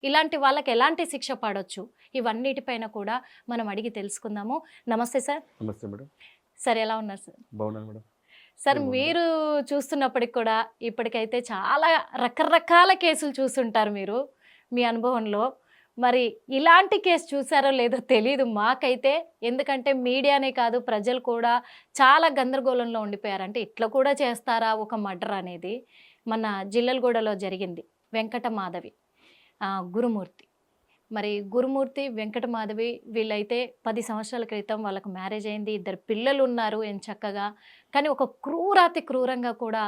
ఇలాంటి వాళ్ళకి ఎలాంటి శిక్ష పడొచ్చు? ఇవన్నిటిపైన కూడా మనం అడిగి తెలుసుకుందాము. నమస్తే సార్. నమస్తే మేడం. సార్ ఎలా ఉన్నారు సార్? బాగున్నాను మేడం. సార్ మీరు బాగున్నారా? మీరు చూస్తున్నప్పటికి కూడా ఇప్పటికైతే చాలా రకరకాల కేసులు చూసుంటారు మీరు మీ అనుభవంలో. మరి ఇలాంటి కేసు చూసారో లేదో తెలీదు మాకైతే. ఎందుకంటే మీడియానే కాదు ప్రజలు కూడా చాలా గందరగోళంలో ఉండిపోయారు. అంటే ఇట్లా కూడా చేస్తారా ఒక మర్డర్ అనేది. మన జిల్లెలగూడలో జరిగింది. వెంకట మాధవి, గురుమూర్తి. మరి గురుమూర్తి, వెంకట మాధవి వీళ్ళైతే 10 సంవత్సరాల క్రితం వాళ్ళకు మ్యారేజ్ అయింది. 2 పిల్లలు ఉన్నారు ఎంచక్కగా. కానీ ఒక క్రూరాతి క్రూరంగా కూడా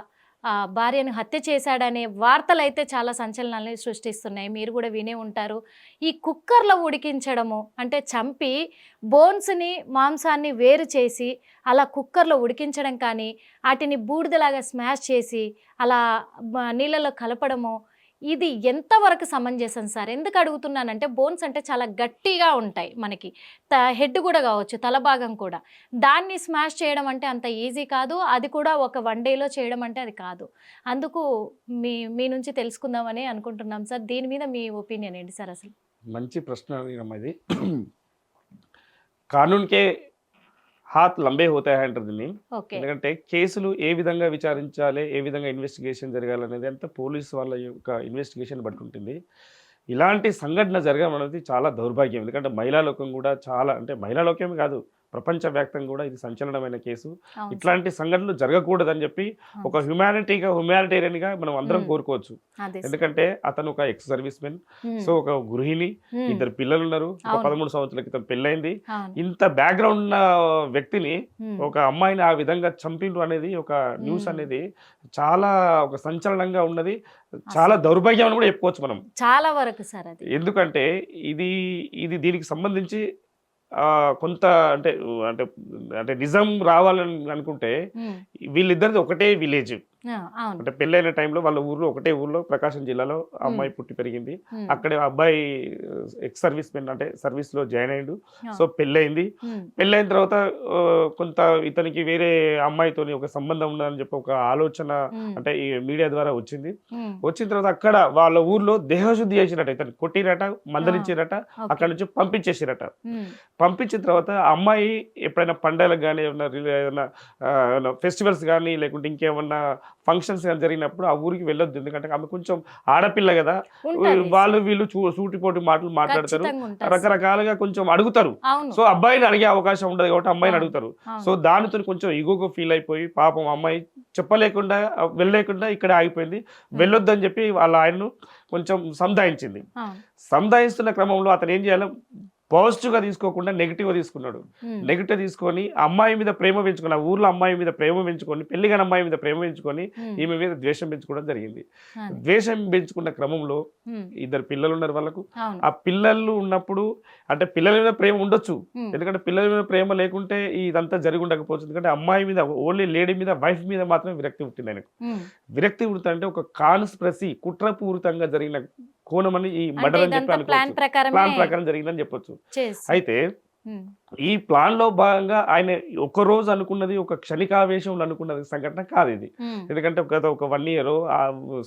భార్యను హత్య చేశాడనే వార్తలైతే చాలా సంచలనాన్ని సృష్టిస్తున్నాయి. మీరు కూడా వినే ఉంటారు. ఈ కుక్కర్లో ఉడికించడము అంటే చంపి బోన్స్ని మాంసాన్ని వేరు చేసి అలా కుక్కర్లో ఉడికించడం కానీ, వాటిని బూడిదలాగా స్మాష్ చేసి అలా నీళ్ళలో కలపడము, ఇది ఎంతవరకు సమంజసం సార్? ఎందుకు అడుగుతున్నానంటే బోన్స్ అంటే చాలా గట్టిగా ఉంటాయి మనకి. హెడ్ కూడా కావచ్చు, తల భాగం కూడా. దాన్ని స్మాష్ చేయడం అంటే అంత ఈజీ కాదు. అది కూడా ఒక 1 డేలో చేయడం అంటే అది కాదు. అందుకు మీ మీ నుంచి తెలుసుకుందామని అనుకుంటున్నాం సార్. దీని మీద మీ ఒపీనియన్ ఏంటి సార్ అసలు? మంచి ప్రశ్న అడిగినమ్మా ఇది. కానూన్కే హాత్ లంబే హోతా హై అంటారు దీన్ని. ఓకే. ఎందుకంటే కేసులు ఏ విధంగా విచారించాలి, ఏ విధంగా ఇన్వెస్టిగేషన్ జరగాలనేది అంతా పోలీసు వాళ్ళ యొక్క ఇన్వెస్టిగేషన్ బట్టి ఉంటుంది. ఇలాంటి సంఘటన జరగడం అనేది చాలా దౌర్భాగ్యం. ఎందుకంటే మహిళా లోకం కూడా చాలా, అంటే మహిళా లోకమే కాదు, ప్రపంచవ్యాప్తంగా కూడా ఇది సంచలనమైన కేసు. అవును సార్. ఇట్లాంటి సంఘటనలు జరగకూడదని చెప్పి ఒక అవును. హ్యుమానిటేరియన్గా మనం అందరం కోరుకోవచ్చు. అదే సార్. ఎందుకంటే అతను ఒక ఎక్స్ సర్వీస్ మెన్, ఉమ్, సో ఒక గృహిణి, ఉమ్, 2 పిల్లలు ఉన్నారు, ఒక అవును. 13 సంవత్సరాల క్రితం పెళ్ళైంది. అవును. ఇంత బ్యాక్గ్రౌండ్ ఉన్న వ్యక్తిని, ఉమ్, ఒక అమ్మాయిని ఆ విధంగా చంపిండ్రు అనేది ఒక న్యూస్ ఉమ్. అనేది చాలా ఒక సంచలనంగా ఉన్నది. చాలా అసలు దౌర్భాగ్యం అని కూడా చెప్పుకోవచ్చు మనం. చాలా వరకు సార్ అది. ఎందుకంటే ఇది ఇది దీనికి సంబంధించి కొంత అంటే అంటే అంటే నిజం రావాలని అనుకుంటే ఉమ్, వీళ్ళిద్దరిది ఒకటే విలేజ్. అవును. అంటే పెళ్ళైన టైంలో వాళ్ళ ఊర్లో, ఒకటే ఊర్లో, ప్రకాశం జిల్లాలో ఆ అమ్మాయి పుట్టి పెరిగింది. ఉమ్, అక్కడే ఆ అబ్బాయి ఎక్స్ సర్వీస్ మెన్, అంటే సర్వీస్లో జాయిన్ అయ్యిండు. ఆ, సో పెళ్ళయింది. ఉమ్, పెళ్ళైన తర్వాత కొంత ఇతనికి వేరే అమ్మాయితోని ఒక సంబంధం ఉన్నదని చెప్పి ఒక ఆలోచన ఉమ్, అంటే ఈ మీడియా ద్వారా వచ్చింది. ఉమ్, వచ్చిన తర్వాత అక్కడ వాళ్ళ ఊర్లో దేహశుద్ధి చేసిరట, ఇతను కొట్టిరట, ఆ, మందలించిరట, ఓకే. అక్కడ నుంచి పంపించేసిరట. ఉమ్, పంపించిన తర్వాత ఆ అమ్మాయి ఎప్పుడైనా పండగలకు కానీ, ఏమన్నా ఫెస్టివల్స్ కానీ, లేకుంటే ఇంకేమన్నా ఫంక్షన్స్ కానీ జరిగినప్పుడు ఆ ఊరికి వెళ్ళొద్దు. ఎందుకంటే ఆమె కొంచెం ఆడపిల్ల కదా, ఉంటది వాళ్ళు సార్. వీళ్ళు సూటిపోటి మాటలు మాట్లాడతారు, ఖచ్చితంగా ఉంటుంది సార్. రకరకాలుగా కొంచెం అడుగుతారు. అవును. సో అబ్బాయిని అడిగే అవకాశం ఉండదు కాబట్టి అమ్మాయిని అవును. అడుగుతారు. సో అవును. దానితో కొంచెం ఈగోగా ఫీల్ అయిపోయి పాపం అమ్మాయి చెప్పలేకుండా వెళ్ళలేకుండా ఇక్కడే ఆగిపోయింది. ఉమ్, వెళ్ళొద్దని చెప్పి వాళ్ళ ఆయన్ను కొంచెం సంధాయించింది. అవును. సంధాయిస్తున్న క్రమంలో అతను ఏం చేయాలి, పాజిటివ్గా తీసుకోకుండా నెగిటివ్గా తీసుకున్నాడు. ఉమ్, నెగిటివ్ తీసుకొని అమ్మాయి మీద ప్రేమ పెంచుకొని, ఆ ఊర్లో అమ్మాయి మీద ప్రేమ పెంచుకొని, పెళ్లిగాని అమ్మాయి మీద ప్రేమ పెంచుకొని ఉమ్, ఈమె మీద ద్వేషం పెంచుకోవడం జరిగింది. అది. ద్వేషం పెంచుకున్న క్రమంలో ఉమ్, 2 పిల్లలు ఉన్నారు వాళ్ళకు. అవును. ఆ పిల్లలు ఉన్నప్పుడు అంటే పిల్లల మీద ప్రేమ ఉండొచ్చు, ఉమ్, ఎందుకంటే పిల్లల మీద ప్రేమ లేకుంటే ఇదంతా జరిగి ఉండకపోవచ్చు. ఎందుకంటే అమ్మాయి మీద, ఓన్లీ లేడీ మీద, వైఫ్ మీద మాత్రమే విరక్తి పుట్టింది ఆయనకు. ఉమ్. విరక్తి పుడుతా అంటే ఒక కాన్స్పిరసీ, కుట్రపూరితంగా జరిగిన కోణం అని ఈ అంటే మర్డర్ అని చెప్పి ఇదంతా ప్లాన్ అనుకోవచ్చు. ప్రకారమే ప్లాన్ ప్రకారం జరిగిందని చెప్పొచ్చు. చేసి. అయితే ఉమ్, ఈ ప్లాన్‌లో భాగంగా ఆయన ఒక్కరోజు అనుకున్నది, ఒక క్షణికావేశంలో అనుకున్నది సంఘటన కాదు ఇది. ఉమ్, ఎందుకంటే గత ఒక 1 ఇయరో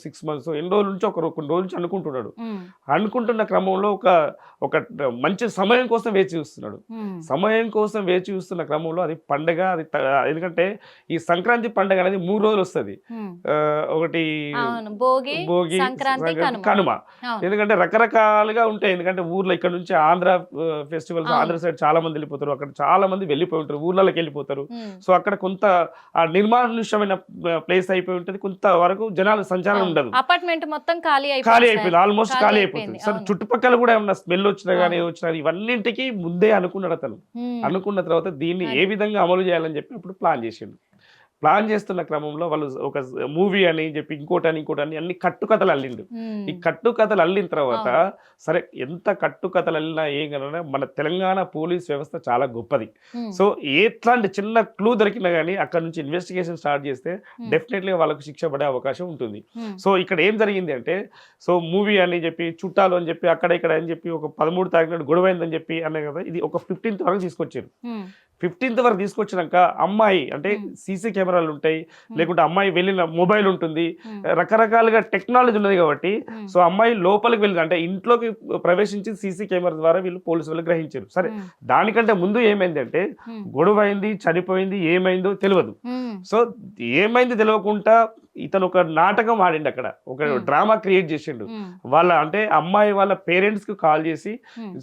6 మంత్సో ఎన్ని రోజుల నుంచి కొన్ని రోజుల నుంచి అనుకుంటున్నాడు. ఉమ్, అనుకుంటున్న క్రమంలో ఒక ఒక మంచి సమయం కోసం వేచి చూస్తున్నాడు. ఉమ్, సమయం కోసం వేచి చూస్తున్న క్రమంలో అది పండగ, అది ఎందుకంటే ఈ సంక్రాంతి పండగ అనేది 3 రోజులు వస్తది. ఉమ్. ఒకటి అవును. భోగి, భోగి, సంక్రాంతి, కనుమ. కనుమ. అవును. ఎందుకంటే రకరకాలుగా ఉంటాయి. ఎందుకంటే ఊర్లో ఇక్కడ నుంచి ఆంధ్ర ఫెస్టివల్స్, అవును. ఆంధ్ర సైడ్ చాలా మంది వెళ్ళిపోతారు, అక్కడ చాలా మంది వెళ్ళిపోయి ఉంటారు, ఊర్లలోకి వెళ్ళిపోతారు. ఉమ్, సో అక్కడ కొంత నిర్మానుష్యమైన ప్లేస్ అయిపోయి ఉంటుంది, కొంత వరకు జనాలు సంచారం అవును. ఉండదు, అపార్ట్మెంట్ మొత్తం ఖాళీ ఖాళీ అయిపోయింది సార్. అయిపోయింది, ఆల్మోస్ట్ ఖాళీ ఖాళీ అయిపోయింది. అయిపోతుంది. సరే అవును. చుట్టుపక్కల కూడా ఏమన్నా స్మెల్ వచ్చినా కానీ అవును. వచ్చినా ఇవన్నింటికి ముందే అనుకున్నాడు అతను. ఉమ్, అనుకున్న తర్వాత దీన్ని ఏ అది. విధంగా అమలు చేయాలని చెప్పి ఇప్పుడు ప్లాన్ చేసిండు. ప్లాన్ చేస్తున్న క్రమంలో వాళ్ళు ఒక మూవీ అని చెప్పి ఇంకోటని అన్ని కట్టుకథలు అల్లిండు. ఈ ఉమ్, కట్టుకథలు అల్లిన తర్వాత అవును. సరే, ఎంత కట్టుకథలు అల్లినా ఏం కన్నా మన తెలంగాణ పోలీస్ వ్యవస్థ చాలా గొప్పది. ఉమ్, సో ఎట్లాంటి చిన్న క్లూ దొరికినా కానీ అక్కడ నుంచి ఇన్వెస్టిగేషన్ స్టార్ట్ చేస్తే ఉమ్, డెఫినెట్లీగా వాళ్ళకు శిక్ష పడే అవకాశం ఉంటుంది. ఉమ్, సో ఇక్కడ ఏం జరిగింది అంటే, సో మూవీ అని చెప్పి, చుట్టాలు అని చెప్పి, అక్కడ ఇక్కడ అని చెప్పి, ఒక 13 తారీఖు నాడు గొడవైందని చెప్పి అనే కదా, ఇది ఒక 15th వరకు తీసుకొచ్చారు. ఉమ్, 15th వరకు తీసుకొచ్చినాక అమ్మాయి అంటే సీసీ కెమెరాలు ఉంటాయి, లేకుంటే అమ్మాయి వెళ్ళిన మొబైల్ ఉంటుంది, రకరకాలుగా టెక్నాలజీ ఉన్నది కాబట్టి సో అమ్మాయి లోపలికి వెళ్ళింది అంటే ఇంట్లోకి ప్రవేశించి సీసీ కెమెరా ద్వారా వీళ్ళు పోలీసు వాళ్ళు గ్రహించారు. సరే దానికంటే ముందు ఏమైంది అంటే గొడవ అయింది, చనిపోయింది, ఏమైందో తెలియదు. సో ఏమైంది తెలియకుండా ఇతను ఒక నాటకం ఆడిండు, అక్కడ ఒక డ్రామా క్రియేట్ చేసిండు. వాళ్ళ అంటే అమ్మాయి వాళ్ళ పేరెంట్స్ కి కాల్ చేసి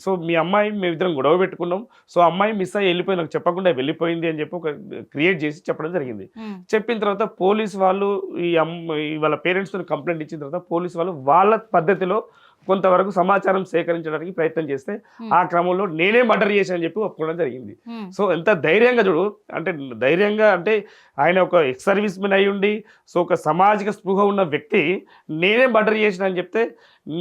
సో మీ అమ్మాయి మేము ఇద్దరం గొడవ పెట్టుకున్నాం, సో అమ్మాయి మిస్ అయ్యి వెళ్ళిపోయి నాకు చెప్పకుండా వెళ్ళిపోయింది అని చెప్పి ఒక క్రియేట్ చేసి చెప్పడం జరిగింది. చెప్పిన తర్వాత పోలీస్ వాళ్ళు వాళ్ళ పేరెంట్స్ తో కంప్లైంట్ ఇచ్చిన తర్వాత పోలీస్ వాళ్ళు వాళ్ళ పద్ధతిలో కొంతవరకు సమాచారం సేకరించడానికి ప్రయత్నం చేస్తే ఆ క్రమంలో నేనే మర్డర్ చేశానని చెప్పి ఒప్పుకోవడం జరిగింది. సో ఎంత ధైర్యంగా చూడు, అంటే ధైర్యంగా అంటే ఆయన ఒక ఎక్స్ సర్వీస్ మెన్ అయి ఉండి సో ఒక సామాజిక స్పృహ ఉన్న వ్యక్తి నేనే మర్డర్ చేసిన అని చెప్తే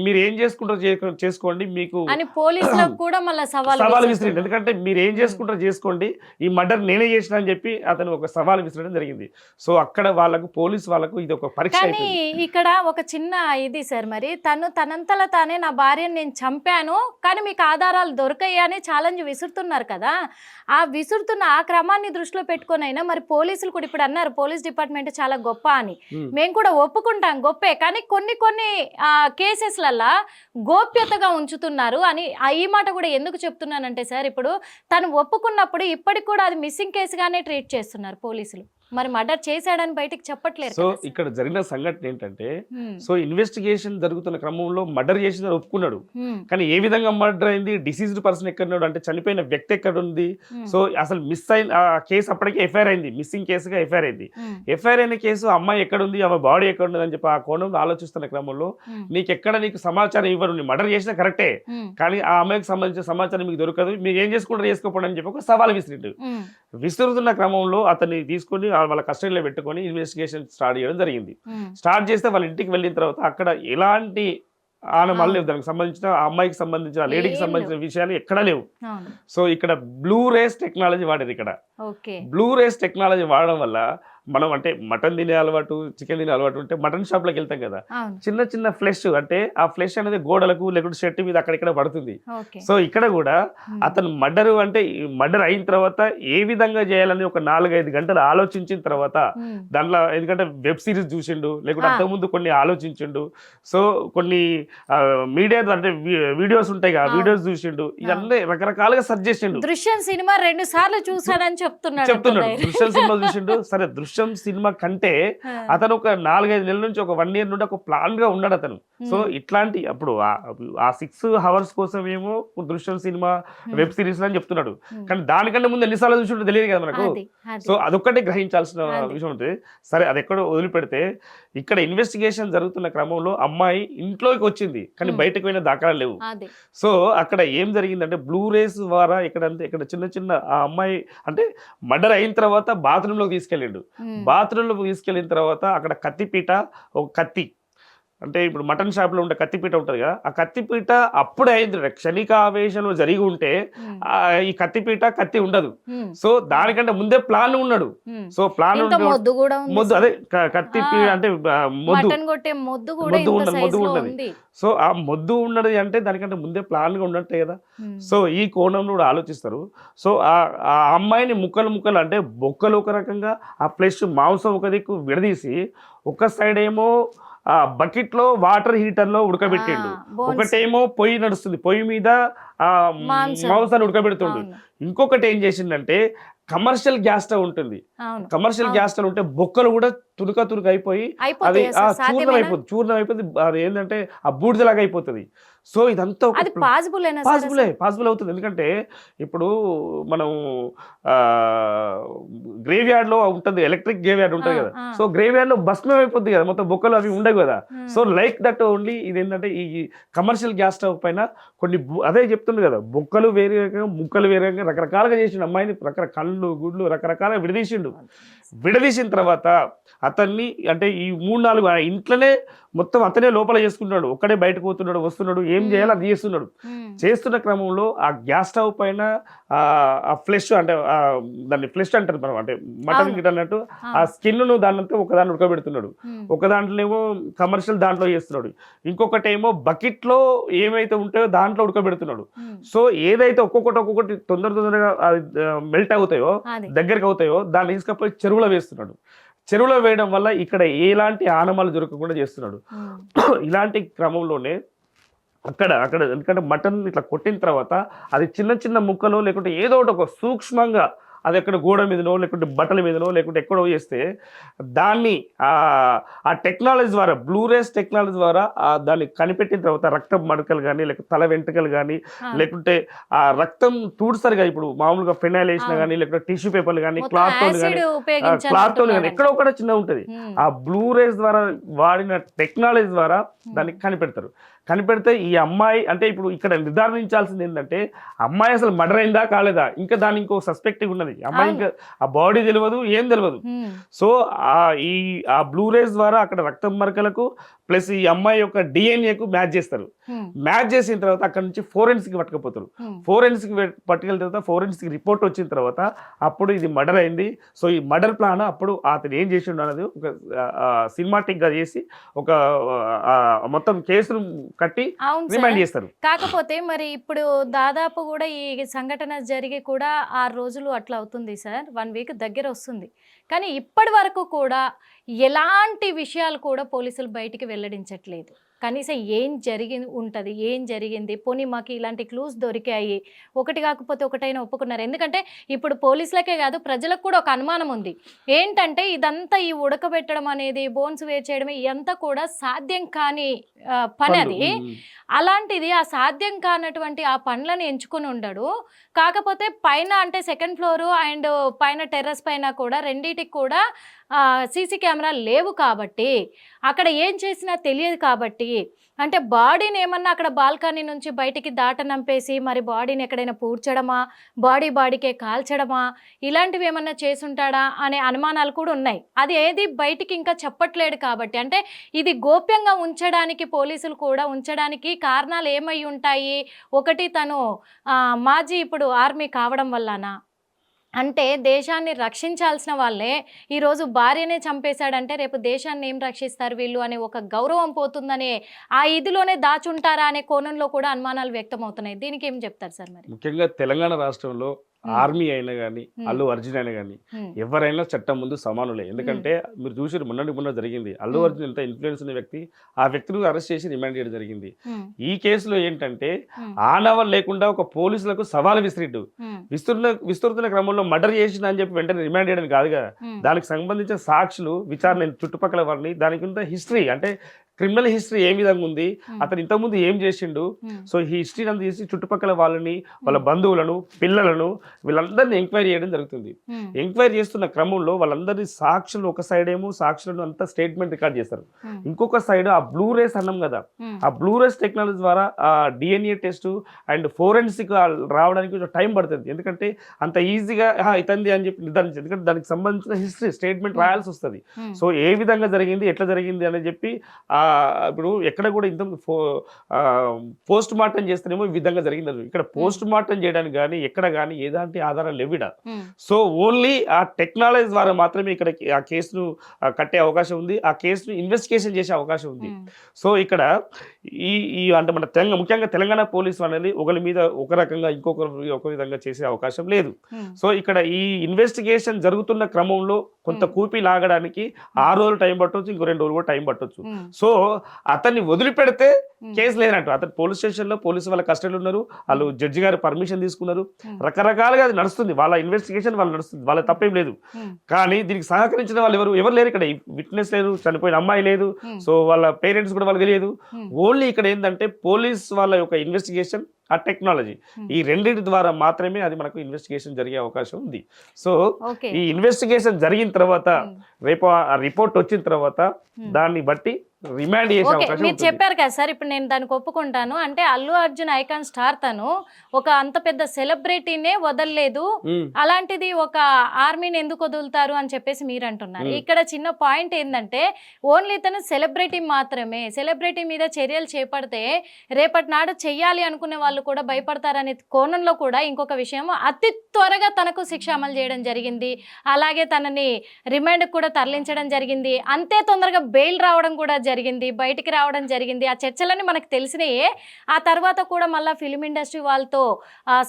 మీరు ఏం చేసుకుంటారో చేసుకోండి, మీకు పోలీసులకు కూడా మళ్ళీ సవాల్ విసిరింది. ఎందుకంటే మీరు ఏం చేసుకుంటారో చేసుకోండి, ఈ మర్డర్ నేనే చేసిన అని చెప్పి అతను ఒక సవాల్ విసిరడం జరిగింది. సో అక్కడ వాళ్ళకు పోలీస్ వాళ్ళకు ఇది ఒక పరీక్ష. కానీ ఇక్కడ ఒక చిన్న ఇది సార్, మరి తనంతలా తానే నా భార్యను నేను చంపాను కానీ మీకు ఆధారాలు దొరకాయి అని ఛాలెంజ్ విసురుతున్నారు కదా, ఆ విసురుతున్న ఆ క్రమాన్ని దృష్టిలో పెట్టుకొని అయినా మరి పోలీసులు కూడా ఇప్పుడు అన్నారు పోలీస్ డిపార్ట్మెంట్ చాలా గొప్ప అని, మేము కూడా ఒప్పుకుంటాం గొప్పే, కానీ కొన్ని కేసెస్లల్లా గోప్యతగా ఉంచుతున్నారు అని ఈ మాట కూడా ఎందుకు చెప్తున్నానంటే సార్, ఇప్పుడు తను ఒప్పుకున్నప్పుడు ఇప్పటికి కూడా అది మిస్సింగ్ కేసుగానే ట్రీట్ చేస్తున్నారు పోలీసులు, మరి మర్డర్ చేశాడని బయటికి చెప్పట్లేదు. సో ఇక్కడ జరిగిన సంఘటన ఏంటంటే సో ఇన్వెస్టిగేషన్ జరుగుతున్న క్రమంలో మర్డర్ చేసిందని ఒప్పుకున్నాడు, కానీ ఏ విధంగా మర్డర్ అయింది, డిసీజ్డ్ పర్సన్ ఎక్కడున్నాడు అంటే చనిపోయిన వ్యక్తి ఎక్కడ ఉంది, సో అసలు మిస్ అయిన ఆ కేసు అప్పటికే ఎఫ్ఐఆర్ అయింది, మిస్సింగ్ కేసుగా ఎఫ్ఐఆర్ అయింది. ఎఫ్ఐఆర్ అయిన కేసు అమ్మాయి ఎక్కడ ఉంది, ఆమె బాడీ ఎక్కడ ఉంది అని చెప్పి ఆ కోణంలో ఆలోచిస్తున్న క్రమంలో నీకు సమాచారం ఇవ్వరు, నీ మర్డర్ చేసినా కరెక్టే కానీ ఆ అమ్మాయికి సంబంధించిన సమాచారం మీకు దొరకదు, మీరు ఏం చేసుకుంటారో చేసుకోండి అని చెప్పి ఒక సవాల్ విసురుతున్న క్రమంలో అతన్ని తీసుకొని వాళ్ళ కస్టడీలో పెట్టుకొని ఇన్వెస్టిగేషన్ స్టార్ట్ చేయడం జరిగింది. స్టార్ట్ చేస్తే వాళ్ళ ఇంటికి వెళ్ళిన తర్వాత అక్కడ ఎలాంటి మళ్ళీ దానికి సంబంధించిన ఆ అమ్మాయికి సంబంధించిన లేడీకి సంబంధించిన విషయాలు ఎక్కడా లేవు. సో ఇక్కడ బ్లూ రేస్ టెక్నాలజీ వాడేది. ఇక్కడ బ్లూ రేస్ టెక్నాలజీ వాడడం వల్ల మనం అంటే మటన్ తినే అలవాటు, చికెన్ తినే అలవాటు ఉంటే మటన్ షాప్ లోకి వెళ్తాం కదా, చిన్న చిన్న ఫ్లెష్ అంటే ఆ ఫ్లెష్ అనేది గోడలకు లేకుంటే షర్ట్ మీద అక్కడిక్కడ పడుతుంది. సో ఇక్కడ కూడా అతను మర్డర్ అయిన తర్వాత ఏ విధంగా చేయాలని ఒక 4-5 గంటలు ఆలోచించిన తర్వాత దాంట్లో ఎందుకంటే వెబ్ సిరీస్ చూసిండు, లేకుంటే అంతకుముందు కొన్ని ఆలోచించిండు, సో కొన్ని మీడియా అంటే వీడియోస్ ఉంటాయి కదా, వీడియోస్ చూసిండు, ఇవన్నీ రకరకాలుగా సర్చ్ చేసిండు. దృశ్యం సినిమా 2 సార్లు చూసాడని చెప్తున్నాడు. దృశ్యం సినిమా చూసిండు. సరే దృశ్యం సినిమా కంటే అతను ఒక 4-5 నెలల నుంచి ఒక 1 ఇయర్ నుండి ఒక ప్లాన్ గా ఉన్నాడు అతను. సో ఇట్లాంటి అప్పుడు ఆ 6 hours కోసం ఏమో దృశ్యం సినిమా వెబ్ సిరీస్ అని చెప్తున్నాడు, కానీ దానికంటే ముందు ఎన్నిసార్లు చూసి తెలియదు కదా మనకు. సో అదొక్కటే గ్రహించాల్సిన విషయం ఉంటుంది. సరే అది ఎక్కడో వదిలిపెడితే ఇక్కడ ఇన్వెస్టిగేషన్ జరుగుతున్న క్రమంలో అమ్మాయి ఇంట్లోకి వచ్చింది కానీ బయటకు పోయిన దాఖలాలు లేవు. సో అక్కడ ఏం జరిగిందంటే బ్లూ రేస్ ద్వారా ఇక్కడ చిన్న ఆ అమ్మాయి అంటే మర్డర్ అయిన తర్వాత బాత్రూమ్ లోకి తీసుకెళ్ళిండు. బాత్రూమ్ లోకి తీసుకెళ్ళిన తర్వాత అక్కడ కత్తిపీట, ఒక కత్తి అంటే ఇప్పుడు మటన్ షాప్ లో ఉండే కత్తిపీట ఉంటది కదా, ఆ కత్తిపీట అప్పుడే అయింది, క్షణిక ఆవేశంలో జరిగి ఉంటే ఈ కత్తి ఉండదు. సో దానికంటే ముందే ప్లాన్ ఉన్నాడు. సో ప్లాన్ మొద్దు అదే కత్తి అంటే మొద్దు ఉన్నది. సో ఆ మొద్దు ఉన్నది అంటే దానికంటే ముందే ప్లాన్ గా ఉన్నట్టే కదా. సో ఈ కోణంలో కూడా ఆలోచిస్తారు. సో ఆ అమ్మాయిని ముక్కలు అంటే బొక్కలు ఒక రకంగా, ఆ ఫ్లెష్ మాంసం ఒక దిక్కు విడదీసి ఒక సైడ్ ఏమో ఆ బకెట్ లో వాటర్ హీటర్ లో ఉడకబెట్టిండు, ఒకటేమో పొయ్యి నడుస్తుంది, పొయ్యి మీద ఆ మాంసాన్ని ఉడకబెడుతుండు. ఇంకొకటి ఏం చేసిందంటే కమర్షియల్ గ్యాస్ స్టవ్ ఉంటుంది, కమర్షియల్ గ్యాస్ స్టవ్ ఉంటే బొక్కలు కూడా తునుక అయిపోయి అది చూర్ణం అయిపోతుంది, అది ఏంటంటే ఆ బూడిదలాగా అయిపోతుంది. సో ఇదంతా పాసిబుల్ అవుతుంది. ఎందుకంటే ఇప్పుడు మనం గ్రేవ్ యార్డ్ లో ఉంటుంది, ఎలక్ట్రిక్ గ్రేవ్ యార్డ్ ఉంటుంది కదా, సో గ్రేవ్ యార్డ్ లో భస్మం అయిపోతుంది కదా, మొత్తం బొక్కలు అవి ఉండవు కదా. సో లైక్ దట్ ఓన్లీ ఇది ఏంటంటే ఈ కమర్షియల్ గ్యాస్ స్టవ్ పైన కొన్ని అదే చెప్తుంది కదా, బొక్కలు వేరే రకంగా ముక్కలు వేరే రకంగా రకరకాలుగా చేసిండు అమ్మాయిని, కళ్ళు గుడ్లు రకరకాలుగా విడదీసిండు. విడదీసిన తర్వాత అతన్ని అంటే ఈ 3-4 ఆ ఇంట్లోనే మొత్తం అతనే లోపల చేసుకుంటున్నాడు, ఒక్కడే బయటకు పోతున్నాడు, వస్తున్నాడు, ఏం చేయాలో అది చేస్తున్నాడు. చేస్తున్న క్రమంలో ఆ గ్యాస్ స్టవ్ పైన ఆ ఫ్లెష్ అంటే దాన్ని ఫ్లెష్ అంటారు మనం, అంటే మటన్ గిట్ అన్నట్టు ఆ స్కిన్ను దానంతా ఒకదాన్ని ఉడకబెడుతున్నాడు, ఒక దాంట్లో ఏమో కమర్షియల్ దాంట్లో చేస్తున్నాడు, ఇంకొకటేమో బకెట్లో ఏమైతే ఉంటాయో దాంట్లో ఉడకబెడుతున్నాడు. సో ఏదైతే ఒక్కొక్కటి తొందరగా మెల్ట్ అవుతాయో దగ్గరికి అవుతాయో దాన్ని తీసుకపోయి చెరువులో వేస్తున్నాడు. చెరువులో వేయడం వల్ల ఇక్కడ ఎలాంటి ఆనమాలు దొరకకుండా చేస్తున్నాడు. ఇలాంటి క్రమంలోనే అక్కడ ఎందుకంటే మటన్ ఇట్లా కొట్టిన తర్వాత అది చిన్న చిన్న ముక్కలు లేకుంటే ఏదో ఒకటి ఒక సూక్ష్మంగా అది ఎక్కడ గోడ మీదనో లేకుంటే బట్టల మీదనో లేకుంటే ఎక్కడో చేస్తే దాన్ని ఆ టెక్నాలజీ ద్వారా బ్లూరేస్ టెక్నాలజీ ద్వారా దాన్ని కనిపెట్టిన తర్వాత రక్తం మడకలు కానీ లేకపోతే తల వెంట్రుకలు కానీ లేకుంటే ఆ రక్తం తూడ్సరిగా ఇప్పుడు మామూలుగా ఫెనాయిల్ వేసినా కానీ లేకపోతే టిష్యూ పేపర్లు కానీ క్లాత్ కానీ ఎక్కడో ఒకటి చిన్న ఉంటుంది. ఆ బ్లూరేస్ ద్వారా వాడిన టెక్నాలజీ ద్వారా దాన్ని కనిపెడితే ఈ అమ్మాయి అంటే ఇప్పుడు ఇక్కడ నిర్ధారించాల్సింది ఏంటంటే అమ్మాయి అసలు మర్డర్ అయిందా కాలేదా, ఇంకా దాని ఇంకో సస్పెక్టివ్ ఉన్నది. అమ్మాయి ఇంకా ఆ బాడీ తెలియదు, ఏం తెలియదు. సో ఆ బ్లూరేస్ ద్వారా అక్కడ రక్తం మరకలకు ప్లస్ ఈ అమ్మాయి యొక్క డిఎన్ఏకు మ్యాచ్ చేస్తారు. మ్యాచ్ చేసిన తర్వాత అక్కడ నుంచి ఫోరెన్సిక్ పట్టుకపోతారు. ఫోరెన్సిక్ పట్టుకెళ్ళిన తర్వాత ఫోరెన్సిక్ రిపోర్ట్ వచ్చిన తర్వాత అప్పుడు ఇది మర్డర్ అయింది. సో ఈ మర్డర్ ప్లాన్ అప్పుడు అతను ఏం చేసిండు అనేది ఒక సినిమాటిక్ గా చేసి ఒక మొత్తం కేసును కట్టి రిమైండ్ చేస్తారు. కాకపోతే మరి ఇప్పుడు దాదాపు కూడా ఈ సంఘటన జరిగి కూడా 6 రోజులు అట్లా అవుతుంది సార్, 1 వీక్ దగ్గర వస్తుంది. కానీ ఇప్పటి వరకు కూడా ఎలాంటి విషయాలు కూడా పోలీసులు బయటికి వెల్లడించట్లేదు. కనీసం ఏం జరిగింది పోనీ మాకు ఇలాంటి క్లూస్ దొరికాయి, ఒకటి కాకపోతే ఒకటైనా ఒప్పుకున్నారు. ఎందుకంటే ఇప్పుడు పోలీసులకే కాదు ప్రజలకు కూడా ఒక అనుమానం ఉంది ఏంటంటే ఇదంతా ఈ ఉడకబెట్టడం అనేది బోన్స్ వేర్ చేయడం ఇదంతా కూడా సాధ్యం కాని పని. అది అలాంటిది ఆ సాధ్యం కానటువంటి ఆ పనులను ఎంచుకొని ఉండడు. కాకపోతే పైన అంటే 2nd ఫ్లోర్ అండ్ పైన టెర్రస్ పైన కూడా రెండిటికి కూడా సీసీ కెమెరాలు లేవు కాబట్టి అక్కడ ఏం చేసినా తెలియదు కాబట్టి అంటే బాడీని ఏమన్నా అక్కడ బాల్కనీ నుంచి బయటికి దాటనంపేసి మరి బాడీని ఎక్కడైనా పూడ్చడమా, బాడీకే కాల్చడమా, ఇలాంటివి ఏమన్నా చేసుంటాడా అనే అనుమానాలు కూడా ఉన్నాయి. అది ఏది బయటికి ఇంకా చెప్పట్లేడు కాబట్టి అంటే ఇది గోప్యంగా ఉంచడానికి పోలీసులు కూడా ఉంచడానికి కారణాలు ఏమై ఉంటాయి. ఒకటి తను మాజీ ఇప్పుడు ఆర్మీ కావడం వల్లనా, అంటే దేశాన్ని రక్షించాల్సిన వాళ్ళే ఈరోజు భార్యనే చంపేశాడంటే రేపు దేశాన్ని ఏం రక్షిస్తారు వీళ్ళు అనే ఒక గౌరవం పోతుందనే ఆ ఇదిలోనే దాచుంటారా అనే కోణంలో కూడా అనుమానాలు వ్యక్తమవుతున్నాయి. దీనికి ఏం చెప్తారు సార్? మరి ముఖ్యంగా తెలంగాణ రాష్ట్రంలో ఆర్మీ అయినా కానీ అల్లు అర్జున్ అయినా కానీ ఎవరైనా చట్టం ముందు సమానులే. ఎందుకంటే మీరు చూసి మొన్న జరిగింది అల్లు అర్జున్ ఎంత ఇన్ఫ్లుయెన్స్ ఉన్న వ్యక్తి, ఆ వ్యక్తిని అరెస్ట్ చేసి రిమాండ్ చేయడం జరిగింది. ఈ కేసులో ఏంటంటే ఆనవాళ్ళు లేకుండా ఒక పోలీసులకు సవాలు విస్తురుతున్న క్రమంలో మర్డర్ చేసిన అని చెప్పి వెంటనే రిమాండ్ చేయడం కాదుగా, దానికి సంబంధించిన సాక్షులు విచారణ చుట్టుపక్కల వారిని దానికి హిస్టరీ అంటే క్రిమినల్ హిస్టరీ ఏ విధంగా ఉంది, అతను ఇంతకుముందు ఏం చేసిండు, సో ఈ హిస్టరీ అంతా తీసి చుట్టుపక్కల వాళ్ళని వాళ్ళ బంధువులను పిల్లలను వీళ్ళందరినీ ఎంక్వైరీ చేయడం జరుగుతుంది. ఎంక్వైరీ చేస్తున్న క్రమంలో వాళ్ళందరి సాక్షులు ఒక సైడ్ ఏమో సాక్షులను అంతా స్టేట్మెంట్ రికార్డ్ చేస్తారు, ఇంకొక సైడ్ ఆ బ్లూరేస్ అన్నాం కదా, ఆ బ్లూరేస్ టెక్నాలజీ ద్వారా ఆ డిఎన్ఏ టెస్ట్ అండ్ ఫోరెన్సిక్ రావడానికి కొంచెం టైం పడుతుంది. ఎందుకంటే అంత ఈజీగా ఇతంది అని చెప్పి నిర్ధారించింది, ఎందుకంటే దానికి సంబంధించిన హిస్టరీ స్టేట్మెంట్ రాయాల్సి వస్తుంది. సో ఏ విధంగా జరిగింది ఎట్లా జరిగింది అని చెప్పి ఇప్పుడు ఎక్కడ కూడా ఇంత పోస్ట్ మార్టం చేస్తేనేమో ఈ విధంగా జరిగింది. ఇక్కడ పోస్ట్ మార్టం చేయడానికి కానీ ఎక్కడ కానీ ఏదాంటి ఆధారాలు లేవిడ. సో ఓన్లీ ఆ టెక్నాలజీ ద్వారా మాత్రమే ఇక్కడ ఆ కేసును కట్టే అవకాశం ఉంది, ఆ కేసును ఇన్వెస్టిగేషన్ చేసే అవకాశం ఉంది. సో ఇక్కడ ఈ అంటే మన ముఖ్యంగా తెలంగాణ పోలీసు అనేది ఒకరి మీద ఒక రకంగా ఇంకొకరు ఒక విధంగా చేసే అవకాశం లేదు. సో ఇక్కడ ఈ ఇన్వెస్టిగేషన్ జరుగుతున్న క్రమంలో కొంత కూపి లాగడానికి 6 రోజులు టైం పట్టవచ్చు, ఇంకో 2 రోజులు కూడా టైం పట్టవచ్చు. సో అతన్ని వదిలిపెడితే కేసు లేనట్టు. అతను పోలీస్ స్టేషన్లో పోలీసు వాళ్ళ కస్టడీలో ఉన్నారు, వాళ్ళు జడ్జి గారు పర్మిషన్ తీసుకున్నారు, రకరకాలుగా అది నడుస్తుంది, వాళ్ళ ఇన్వెస్టిగేషన్ వాళ్ళు నడుస్తుంది, వాళ్ళ తప్పేం లేదు. కానీ దీనికి సహకరించిన వాళ్ళు ఎవరు లేరు. ఇక్కడ విట్నెస్ లేదు, చనిపోయిన అమ్మాయి లేదు, సో వాళ్ళ పేరెంట్స్ కూడా వాళ్ళకి తెలియదు. ఓన్లీ ఇక్కడ ఏంటంటే పోలీస్ వాళ్ళ యొక్క ఇన్వెస్టిగేషన్ ఆ టెక్నాలజీ. ఈ రెండింటి ద్వారా మాత్రమే అది మనకు ఇన్వెస్టిగేషన్ జరిగే అవకాశం ఉంది. So okay. ఈ ఇన్వెస్టిగేషన్ జరిగిన తర్వాత రేపు ఆ రిపోర్ట్ వచ్చిన తర్వాత దాన్ని బట్టి రిమాండ్ చేసే ఓకే. అవకాశం మీరు ఉంటుంది. చెప్పారు కదా సార్, ఇప్పుడు నేను దానికి ఒప్పుకుంటాను. అంటే అల్లు అర్జున్ ఐకాన్ స్టార్ తను ఒక అంత పెద్ద సెలబ్రిటీనే వదలలేదు. అలాంటిది ఒక ఆర్మీని ఎందుకు వదులుతారు అని చెప్పేసి మీరు అంటున్నారు. ఇక్కడ చిన్న పాయింట్ ఏంటంటే ఓన్లీ తను సెలబ్రిటీ మాత్రమే. సెలబ్రిటీ మీద చర్యలు చేపడితే రేపటి నాడు చెయ్యాలి అనుకునే వాళ్ళు కూడా భయపడతారనే కోణంలో కూడా ఇంకొక విషయం, అతి త్వరగా తనకు శిక్ష అమలు చేయడం జరిగింది. అలాగే తనని రిమాండ్ కూడా తరలించడం జరిగింది. అంతే తొందరగా బెయిల్ రావడం కూడా జరిగింది, బయటికి రావడం జరిగింది. ఆ చర్చలన్నీ మనకు తెలిసినాయే. ఆ తర్వాత కూడా మళ్ళీ ఫిలిం ఇండస్ట్రీ వాళ్ళతో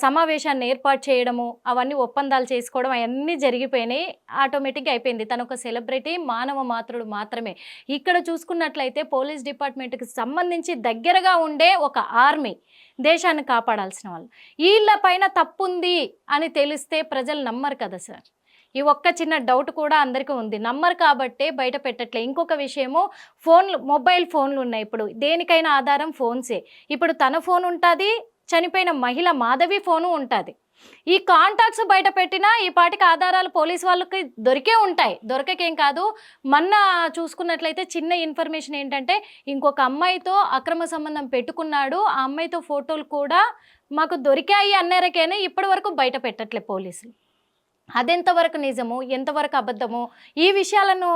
సమావేశాన్ని ఏర్పాటు చేయడము, అవన్నీ ఒప్పందాలు చేసుకోవడం, అవన్నీ జరిగిపోయినాయి. ఆటోమేటిక్గా అయిపోయింది. తను ఒక సెలబ్రిటీ, మానవ మాతృడు మాత్రమే. ఇక్కడ చూసుకున్నట్లయితే పోలీస్ డిపార్ట్మెంట్కి సంబంధించి దగ్గరగా ఉండే ఒక ఆర్మీ, దేశాన్ని కాపాడాల్సిన వాళ్ళు, వీళ్ళ పైన తప్పుంది అని తెలిస్తే ప్రజలు నమ్మరు కదా సార్. ఈ ఒక్క చిన్న డౌట్ కూడా అందరికీ ఉంది. నమ్మరు కాబట్టే బయట పెట్టట్లే. ఇంకొక విషయము, ఫోన్లు, మొబైల్ ఫోన్లు ఉన్నాయి. ఇప్పుడు దేనికైనా ఆధారం ఫోన్సే. ఇప్పుడు తన ఫోన్ ఉంటుంది, చనిపోయిన మహిళ మాధవి ఫోను ఉంటుంది. ఈ కాంటాక్ట్స్ బయట పెట్టినా ఈ పాటికి ఆధారాలు పోలీసు వాళ్ళకి దొరికే ఉంటాయి, దొరకకేం కాదు. మొన్న చూసుకున్నట్లయితే చిన్న ఇన్ఫర్మేషన్ ఏంటంటే, ఇంకొక అమ్మాయితో అక్రమ సంబంధం పెట్టుకున్నాడు, ఆ అమ్మాయితో ఫోటోలు కూడా మాకు దొరికాయి అన్నారకేనే ఇప్పటి వరకు బయట పెట్టట్లే పోలీసులు. అదెంతవరకు నిజము, ఎంతవరకు అబద్ధము, ఈ విషయాలను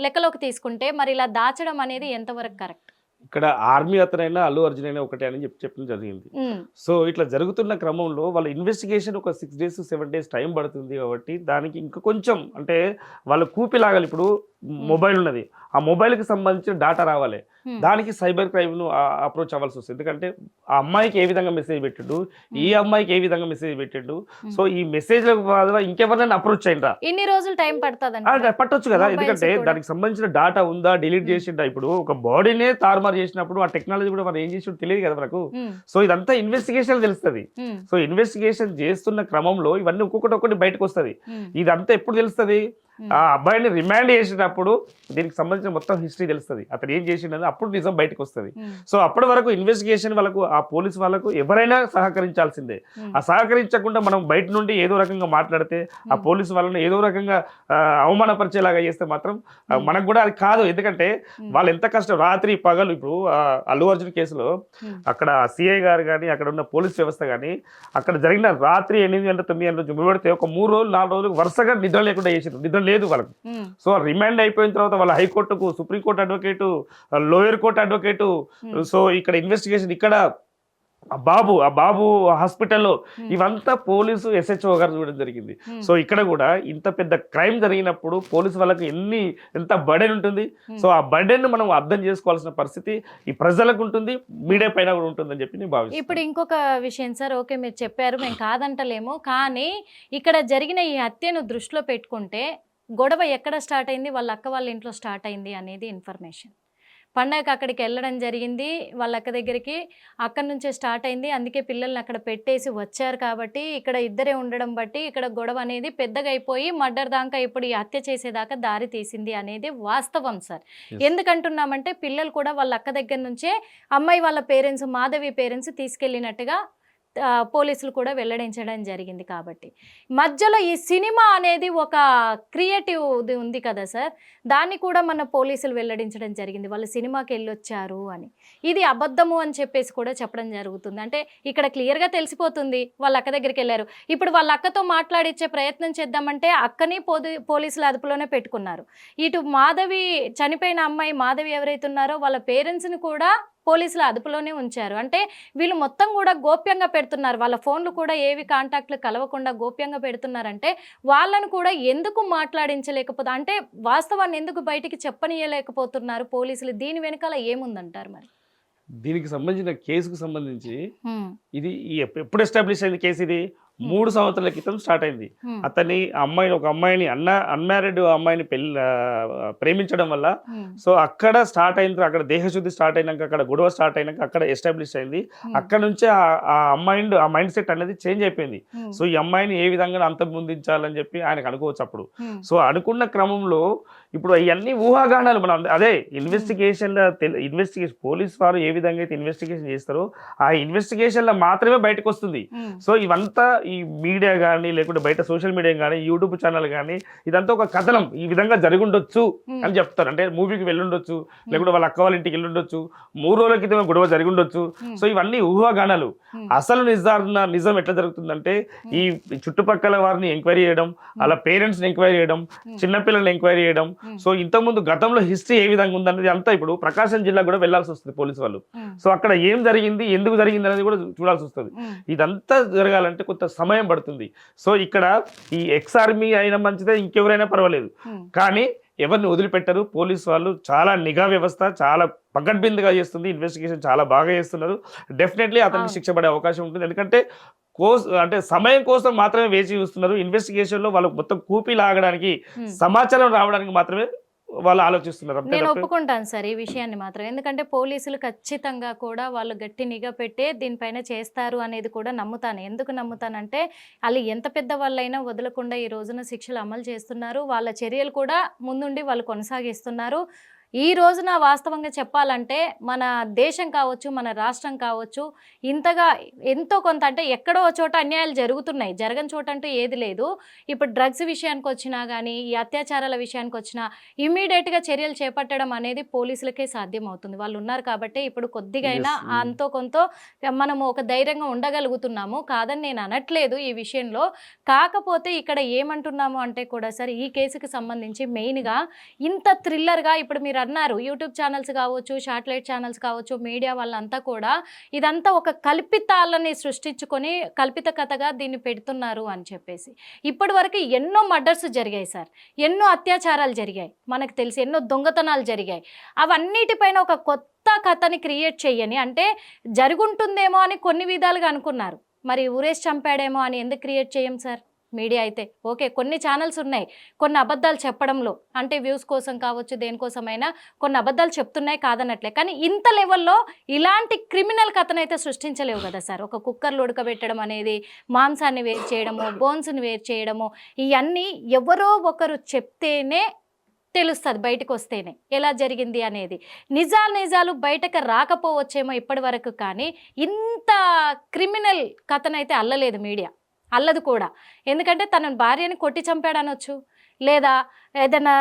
లెక్కలోకి తీసుకుంటే మరి ఇలా దాచడం అనేది ఎంతవరకు కరెక్ట్? ఇక్కడ ఆర్మీ అతనైనా అల్లు అర్జున్ అయినా ఒకటే అని చెప్పడం జరిగింది. సో ఇట్లా జరుగుతున్న క్రమంలో వాళ్ళ ఇన్వెస్టిగేషన్ ఒక 6 days 7 days టైం పడుతుంది కాబట్టి దానికి ఇంకా కొంచెం అంటే వాళ్ళు కూపి లాగాలి. ఇప్పుడు మొబైల్ ఉన్నది, ఆ మొబైల్కి సంబంధించిన డాటా రావాలి, దానికి సైబర్ క్రైమ్ను అప్రోచ్ అవ్వాల్సి వస్తుంది. ఎందుకంటే ఆ అమ్మాయికి ఏ విధంగా మెసేజ్ పెట్టిండు, ఈ అమ్మాయికి ఏ విధంగా మెసేజ్ పెట్టిండు, సో ఈ మెసేజ్ల ద్వారా ఇంకెవరైనా అప్రోచ్ అయిందా, ఇన్ని రోజులు టైం పడుతుంది పట్టొచ్చు కదా. ఎందుకంటే దానికి సంబంధించిన డాటా ఉందా, డిలీట్ చేసిండా. ఇప్పుడు ఒక బాడీనే తారుమారు చేసినప్పుడు ఆ టెక్నాలజీ కూడా మనం ఏం చేసి తెలియదు కదా మనకు. సో ఇదంతా ఇన్వెస్టిగేషన్ తెలుస్తుంది. సో ఇన్వెస్టిగేషన్ చేస్తున్న క్రమంలో ఇవన్నీ ఒక్కొక్కటి బయటకు వస్తుంది. ఇదంతా ఎప్పుడు తెలుస్తుంది, ఆ అబ్బాయిని రిమాండ్ చేసేటప్పుడు దీనికి సంబంధించిన మొత్తం హిస్టరీ తెలుస్తుంది, అతను ఏం చేసిండని అప్పుడు నిజం బయటకు వస్తుంది. సో అప్పటి వరకు ఇన్వెస్టిగేషన్ వాళ్ళకు, ఆ పోలీసు వాళ్ళకు ఎవరైనా సహకరించాల్సిందే. ఆ సహకరించకుండా మనం బయట నుండి ఏదో రకంగా మాట్లాడితే, ఆ పోలీసు వాళ్ళని ఏదో రకంగా అవమానపరిచేలాగా చేస్తే మాత్రం మనకు కూడా అది కాదు. ఎందుకంటే వాళ్ళు ఎంత కష్టం, రాత్రి పగలు. ఇప్పుడు అల్లు అర్జున్ కేసులో అక్కడ సిఐ గారు కానీ, అక్కడ ఉన్న పోలీస్ వ్యవస్థ కానీ, అక్కడ జరిగిన రాత్రి 8 గంటల 9 గంటల జుమ్మిపెడితే ఒక 3 రోజులు 4 రోజులు వరుసగా నిద్ర లేకుండా చేసారు, నిద్ర లేదు వాళ్ళకు. సో రిమాండ్ అయిపోయిన తర్వాత వాళ్ళ హైకోర్టుకు, supreme court advocate, lower court advocate, so ఇక్కడ ఇన్వెస్టిగేషన్, ఇక్కడ ఆ బాబు హాస్పిటల్లో, ఇవంతా పోలీసు SHO గారు చూడడం జరిగింది. సో ఇక్కడ కూడా ఇంత పెద్ద క్రైమ్ జరిగినప్పుడు పోలీసు వాళ్ళకి ఎంత బర్డెన్ ఉంటుంది. సో ఆ బర్డెన్ మనం అర్థం చేసుకోవాల్సిన పరిస్థితి ఈ ప్రజలకు ఉంటుంది, మీడియా పైన కూడా ఉంటుందని చెప్పి నేను భావిస్తాను. ఇప్పుడు ఇంకొక విషయం సార్, ఓకే మీరు చెప్పారు, మేము కాదంటలేము. కానీ ఇక్కడ జరిగిన ఈ హత్యను దృష్టిలో పెట్టుకుంటే గొడవ ఎక్కడ స్టార్ట్ అయింది, వాళ్ళ అక్క వాళ్ళ ఇంట్లో స్టార్ట్ అయింది అనేది ఇన్ఫర్మేషన్. పండగకి అక్కడికి వెళ్ళడం జరిగింది, వాళ్ళ అక్క దగ్గరికి, అక్కడి నుంచే స్టార్ట్ అయింది. అందుకే పిల్లల్ని అక్కడ పెట్టేసి వచ్చారు కాబట్టి ఇక్కడ ఇద్దరే ఉండడం బట్టి ఇక్కడ గొడవ అనేది పెద్దగా అయిపోయి మర్డర్ దాకా, ఇప్పుడు ఈ హత్య చేసేదాకా దారి తీసింది అనేది వాస్తవం సార్. ఎందుకంటున్నామంటే పిల్లలు కూడా వాళ్ళ అక్క దగ్గర నుంచే అమ్మాయి వాళ్ళ పేరెంట్స్, మాధవి పేరెంట్స్ తీసుకెళ్ళినట్టుగా పోలీసులు కూడా వెల్లడించడం జరిగింది. కాబట్టి మధ్యలో ఈ సినిమా అనేది ఒక క్రియేటివ్ ఉంది కదా సార్, దాన్ని కూడా మన పోలీసులు వెల్లడించడం జరిగింది, వాళ్ళు సినిమాకి వెళ్ళొచ్చారు అని. ఇది అబద్ధము అని చెప్పేసి కూడా చెప్పడం జరుగుతుంది. అంటే ఇక్కడ క్లియర్గా తెలిసిపోతుంది వాళ్ళ అక్క దగ్గరికి వెళ్ళారు. ఇప్పుడు వాళ్ళ అక్కతో మాట్లాడిచ్చే ప్రయత్నం చేద్దామంటే అక్కని పోలీసులు అదుపులోనే పెట్టుకున్నారు. ఇటు మాధవి, చనిపోయిన అమ్మాయి మాధవి ఎవరైతే ఉన్నారో వాళ్ళ పేరెంట్స్ని కూడా పోలీసులు అదుపులోనే ఉంచారు. అంటే వీళ్ళు మొత్తం కూడా గోప్యంగా పెడుతున్నారు, వాళ్ళ ఫోన్లు కూడా ఏవి కాంటాక్ట్లు కలవకుండా గోప్యంగా పెడుతున్నారంటే వాళ్ళను కూడా ఎందుకు మాట్లాడించలేకపోతే, అంటే వాస్తవాన్ని ఎందుకు బయటికి చెప్పనీయలేకపోతున్నారు పోలీసులు? దీని వెనకాల ఏముందంటారు మరి? దీనికి సంబంధించిన కేసుకు సంబంధించి ఇది ఎప్పుడు ఎస్టాబ్లిష్ అయింది కేసు? ఇది 3 సంవత్సరాల క్రితం స్టార్ట్ అయింది. ఒక అమ్మాయిని అన్మ్యారీడ్ అమ్మాయిని ప్రేమించడం వల్ల, సో అక్కడ స్టార్ట్ అయిన, అక్కడ దేహశుద్ధి స్టార్ట్ అయినాక, అక్కడ గొడవ స్టార్ట్ అయినాక అక్కడ ఎస్టాబ్లిష్ అయింది. అక్కడ నుంచే ఆ మైండ్ సెట్ అనేది చేంజ్ అయిపోయింది. సో ఈ అమ్మాయిని ఏ విధంగా అంతమొందించాలని చెప్పి ఆయనకు అనుకోవచ్చు అప్పుడు. సో అనుకున్న క్రమంలో ఇప్పుడు అవన్నీ ఊహాగానాలు. మనం అదే ఇన్వెస్టిగేషన్ పోలీస్ వారు ఏ విధంగా అయితే ఇన్వెస్టిగేషన్ చేస్తారో ఆ ఇన్వెస్టిగేషన్లో మాత్రమే బయటకు వస్తుంది. సో ఇవంతా ఈ మీడియా కానీ లేకుంటే బయట సోషల్ మీడియా కానీ యూట్యూబ్ ఛానల్ కానీ ఇదంతా ఒక కథనం, ఈ విధంగా జరిగుండొచ్చు అని చెప్తారు. అంటే మూవీకి వెళ్ళుండొచ్చు, లేకుంటే వాళ్ళ అక్క వాళ్ళ ఇంటికి వెళ్ళుండొచ్చు, 3 రోజుల క్రితమే గొడవ జరిగుండొచ్చు. సో ఇవన్నీ ఊహాగానాలు. అసలు నిజం ఎట్లా జరుగుతుందంటే ఈ చుట్టుపక్కల వారిని ఎంక్వైరీ చేయడం, అలా పేరెంట్స్ని ఎంక్వైరీ చేయడం, చిన్నపిల్లల్ని ఎంక్వైరీ చేయడం. సో ఇంతకుముందు గతంలో హిస్టరీ ఏ విధంగా ఉందనేది అంతా ఇప్పుడు ప్రకాశం జిల్లా కూడా వెళ్లాల్సి వస్తుంది పోలీసు వాళ్ళు. సో అక్కడ ఏం జరిగింది, ఎందుకు జరిగింది అనేది కూడా చూడాల్సి వస్తుంది. ఇదంతా జరగాలంటే కొంత సమయం పడుతుంది. సో ఇక్కడ ఈ ఎక్స్ ఆర్మీ అయినా మంచిదే, ఇంకెవరైనా పర్వాలేదు, కానీ ఎవరిని వదిలిపెట్టరు పోలీసు వాళ్ళు. చాలా నిఘా వ్యవస్థ చాలా పకడ్బందీగా చేస్తుంది, ఇన్వెస్టిగేషన్ చాలా బాగా చేస్తున్నారు. డెఫినెట్లీ అతనికి శిక్ష పడే అవకాశం ఉంటుంది. ఎందుకంటే అంటే సమయం కోసం మాత్రమే వేచి చూస్తున్నారు. ఇన్వెస్టిగేషన్లో వాళ్ళకు మొత్తం కూపీ లాగడానికి, సమాచారం రావడానికి మాత్రమే వాళ్ళు ఆలోచిస్తున్నారు. నేను ఒప్పుకుంటాను సార్ ఈ విషయాన్ని మాత్రం. ఎందుకంటే పోలీసులు ఖచ్చితంగా కూడా వాళ్ళు గట్టి నిఘా పెట్టే దీనిపైన చేస్తారు అనేది కూడా నమ్ముతాను. ఎందుకు నమ్ముతానంటే వాళ్ళు ఎంత పెద్ద వాళ్ళైనా వదలకుండా ఈ రోజున శిక్షలు అమలు చేస్తున్నారు. వాళ్ళ చర్యలు కూడా ముందుండి వాళ్ళు కొనసాగిస్తున్నారు. ఈ రోజున వాస్తవంగా చెప్పాలంటే మన దేశం కావచ్చు, మన రాష్ట్రం కావచ్చు, ఇంతగా ఎంతో కొంత అంటే ఎక్కడో చోట అన్యాయాలు జరుగుతున్నాయి, జరగని చోట అంటూ ఏది లేదు. ఇప్పుడు డ్రగ్స్ విషయానికి వచ్చినా కానీ, ఈ అత్యాచారాల విషయానికి వచ్చినా ఇమ్మీడియట్గా చర్యలు చేపట్టడం అనేది పోలీసులకే సాధ్యమవుతుంది. వాళ్ళు ఉన్నారు కాబట్టి ఇప్పుడు కొద్దిగా అయినా అంతో కొంత మనము ఒక ధైర్యంగా ఉండగలుగుతున్నాము. కాదని నేను అనట్లేదు ఈ విషయంలో. కాకపోతే ఇక్కడ ఏమంటున్నాము అంటే కూడా సార్, ఈ కేసుకి సంబంధించి మెయిన్గా ఇంత థ్రిల్లర్గా ఇప్పుడు మీరు అన్నారు యూట్యూబ్ ఛానల్స్ కావచ్చు, శాటిలైట్ ఛానల్స్ కావచ్చు, మీడియా వాళ్ళంతా కూడా ఇదంతా ఒక కల్పితాలని సృష్టించుకొని కల్పిత కథగా దీన్ని పెడుతున్నారు అని చెప్పేసి. ఇప్పటి వరకు ఎన్నో మర్డర్స్ జరిగాయి సార్, ఎన్నో అత్యాచారాలు జరిగాయి, మనకు తెలిసి ఎన్నో దొంగతనాలు జరిగాయి. అవన్నిటిపైన ఒక కొత్త కథని క్రియేట్ చేయని, అంటే జరుగుంటుందేమో అని కొన్ని విధాలుగా అనుకున్నారు, మరి ఊరేసి చంపాడేమో అని ఎందుకు క్రియేట్ చేయం సార్? మీడియా అయితే ఓకే, కొన్ని ఛానల్స్ ఉన్నాయి కొన్ని అబద్ధాలు చెప్పడంలో, అంటే వ్యూస్ కోసం కావచ్చు దేనికోసమైనా కొన్ని అబద్ధాలు చెప్తున్నాయి కాదనట్లే, కానీ ఇంత లెవెల్లో ఇలాంటి క్రిమినల్ కథనైతే సృష్టించలేవు కదా సార్. ఒక కుక్కర్లో ఉడకబెట్టడం అనేది, మాంసాన్ని వేరు చేయడము, బోన్స్ని వేరు చేయడము, ఇవన్నీ ఎవరో ఒకరు చెప్తేనే తెలుస్తుంది, బయటకు వస్తేనే ఎలా జరిగింది అనేది. నిజాలు బయటకు రాకపోవచ్చేమో ఇప్పటి వరకు, కానీ ఇంత క్రిమినల్ కథనైతే అల్లలేదు మీడియా, అల్లదు కూడా. ఎందుకంటే తన భార్యని కొట్టి చంపాడనొచ్చు, లేదా ఏదైనా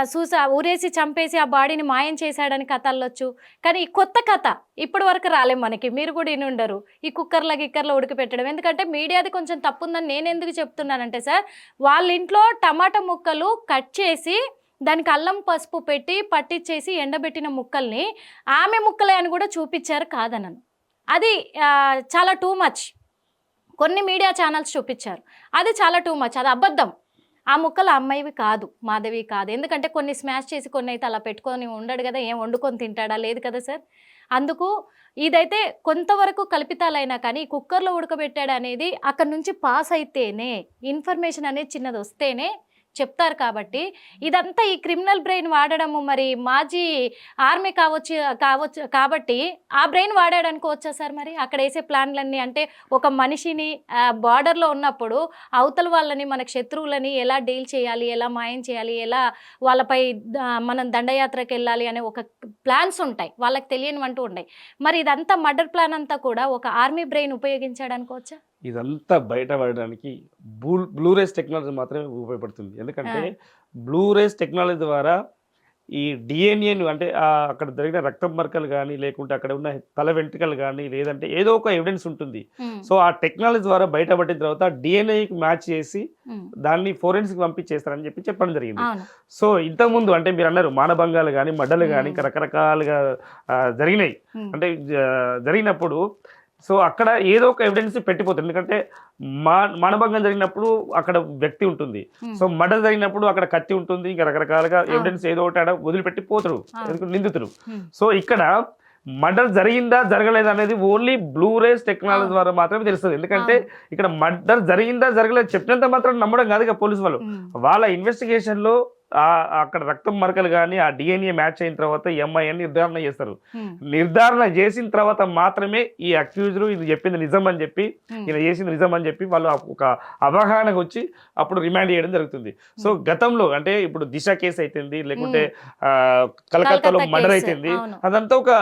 ఊరేసి చంపేసి ఆ బాడీని మాయం చేశాడని కథ అల్లొచ్చు. కానీ ఈ కొత్త కథ ఇప్పటి వరకు రాలేం మనకి. మీరు కూడా ఇని ఉండరు ఈ గిక్కర్లో ఉడికిపెట్టడం. ఎందుకంటే మీడియాది కొంచెం తప్పుందని నేను ఎందుకు చెప్తున్నానంటే సార్, వాళ్ళ ఇంట్లో టమాటా ముక్కలు కట్ చేసి దానికి అల్లం పసుపు పెట్టి పట్టించేసి ఎండబెట్టిన ముక్కల్ని ఆమె ముక్కలే అని కూడా చూపించారు కాదనను. అది చాలా టూ మచ్. కొన్ని మీడియా ఛానల్స్ చూపించారు, అది చాలా టూ మచ్, అది అబద్ధం. ఆ ముక్కలు అమ్మాయివి కాదు, మాధవి కాదు. ఎందుకంటే కొన్ని స్మాష్ చేసి కొన్ని అయితే అలా పెట్టుకొని ఉండడు కదా, ఏం వండుకొని తింటాడా, లేదు కదా సార్. అందుకు ఇదైతే కొంతవరకు కల్పితాలైనా కానీ కుక్కర్లో ఉడకబెట్టాడు అనేది అక్కడ నుంచి పాస్ అయితేనే, ఇన్ఫర్మేషన్ అనేది చిన్నది వస్తేనే చెప్తారు. కాబట్టి ఇదంతా ఈ క్రిమినల్ బ్రెయిన్ వాడడము, మరి మాజీ ఆర్మీ కావచ్చు కాబట్టి ఆ బ్రెయిన్ వాడాడు అనుకోవచ్చా సార్? మరి అక్కడ వేసే ప్లాన్లన్నీ, అంటే ఒక మనిషిని బార్డర్లో ఉన్నప్పుడు అవతల వాళ్ళని, మనకు శత్రువులని ఎలా డీల్ చేయాలి, ఎలా మాయం చేయాలి, ఎలా వాళ్ళపై మనం దండయాత్రకు వెళ్ళాలి అనే ఒక ప్లాన్స్ ఉంటాయి, వాళ్ళకి తెలియనివంటూ ఉన్నాయి. మరి ఇదంతా మర్డర్ ప్లాన్ అంతా కూడా ఒక ఆర్మీ బ్రెయిన్ ఉపయోగించాడు అనుకోవచ్చా? ఇదంతా బయటపడడానికి బ్లూరేస్ టెక్నాలజీ మాత్రమే ఉపయోగపడుతుంది. ఎందుకంటే బ్లూరేస్ టెక్నాలజీ ద్వారా ఈ డిఎన్ఏను, అంటే అక్కడ జరిగిన రక్తం మరకలు కానీ, లేకుంటే అక్కడ ఉన్న తల వెంట్రుకలు కానీ, లేదంటే ఏదో ఒక ఎవిడెన్స్ ఉంటుంది. సో ఆ టెక్నాలజీ ద్వారా బయటపడిన తర్వాత డిఎన్ఏకి మ్యాచ్ చేసి దాన్ని ఫోరెన్సిక్ పంపించేస్తారని చెప్పడం జరిగింది. సో ఇంతకుముందు అంటే మీరు అన్నారు మానభంగాలు కానీ, మడ్డలు కానీ, ఇంకా రకరకాలుగా జరిగినాయి. అంటే జరిగినప్పుడు సో అక్కడ ఏదో ఒక ఎవిడెన్స్ పెట్టిపోతుంది. ఎందుకంటే మానభంగం జరిగినప్పుడు అక్కడ వ్యక్తి ఉంటుంది, సో మర్డర్ జరిగినప్పుడు అక్కడ కత్తి ఉంటుంది, ఇంకా రకరకాలుగా ఎవిడెన్స్ ఏదో ఒకటి వదిలిపెట్టి పోతారు నిందితులు. సో ఇక్కడ మర్డర్ జరిగిందా జరగలేదా అనేది ఓన్లీ బ్లూరేస్ టెక్నాలజీ ద్వారా మాత్రమే తెలుస్తుంది. ఎందుకంటే ఇక్కడ మర్డర్ జరిగిందా జరగలేదు చెప్పినంత మాత్రం నమ్మడం కాదు ఇక పోలీసు వాళ్ళు. వాళ్ళ ఇన్వెస్టిగేషన్లో అక్కడ రక్తం మరకలు కానీ ఆ డిఎన్ఏ మ్యాచ్ అయిన తర్వాత ఈ అమ్మాయి అని నిర్ధారణ చేస్తారు. ఉమ్, నిర్ధారణ చేసిన తర్వాత మాత్రమే ఈ అక్యూజర్ ఇది చెప్పింది నిజం అని చెప్పి, ఉమ్, ఈయన చేసింది నిజం అని చెప్పి వాళ్ళు ఒక అవగాహనకు వచ్చి అప్పుడు రిమాండ్ చేయడం జరుగుతుంది. సో గతంలో అంటే ఇప్పుడు దిశ కేసు అయితుంది, లేకుంటే కలకత్తాలో కలకత్తా మర్డర్ కేసు, అయితుంది, అవును. అదంతా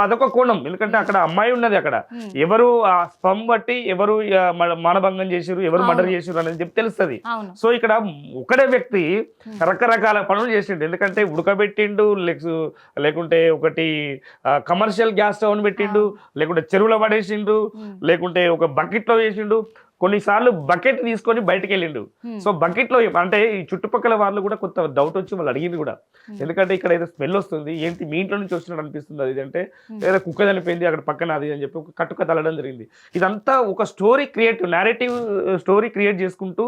అదొక కోణం. ఎందుకంటే అక్కడ అమ్మాయి ఉన్నది, అక్కడ ఉమ్, ఎవరు ఆ స్పమ్ బట్టి ఎవరు మానభంగం చేసిరు, ఎవరు మర్డర్ అవును. చేసిరు అనేది చెప్పి తెలుస్తుంది. అవును. సో ఇక్కడ ఒకడే వ్యక్తి రకరకాల పనులు చేసిండు. ఎందుకంటే ఉడకబెట్టిండు, లేకుంటే ఒకటి కమర్షియల్ గ్యాస్ స్టవ్ పెట్టిండు, లేకుంటే చెరువులో పడేసిండు, ఉమ్, లేకుంటే ఒక బకెట్లో వేసిండు, కొన్నిసార్లు బకెట్ తీసుకొని బయటకు వెళ్ళిండు. ఉమ్, సో బకెట్లో అంటే ఈ చుట్టుపక్కల వాళ్ళు కూడా కొంత డౌట్ వచ్చి వాళ్ళు అడిగింది కూడా, ఎందుకంటే ఇక్కడ ఏదో స్మెల్ వస్తుంది, ఏంటి మీ ఇంట్లో నుంచి వచ్చినట్టు అనిపిస్తుంది, అది అంటే ఏదో కుక్క చనిపోయింది అక్కడ పక్కన అది అని చెప్పి ఒక కట్టుక తల్లడం జరిగింది. ఇదంతా ఒక స్టోరీ నేరేటివ్ స్టోరీ క్రియేట్ చేసుకుంటూ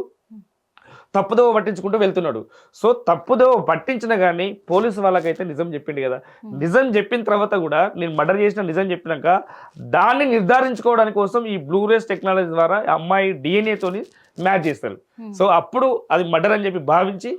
తప్పుదోవ పట్టించుకుంటూ వెళ్తున్నాడు. సో తప్పుదోవ పట్టించిన కానీ పోలీసు వాళ్ళకైతే నిజం చెప్పిండు కదా. నిజం చెప్పిన తర్వాత కూడా నేను మర్డర్ చేసిన నిజం చెప్పినాక దాన్ని నిర్ధారించుకోవడానికి కోసం ఈ బ్లూ రేస్ టెక్నాలజీ ద్వారా అమ్మాయి డిఎన్ఏతోని మ్యాచ్ చేస్తారు. సో అప్పుడు అది మర్డర్ అని చెప్పి భావించి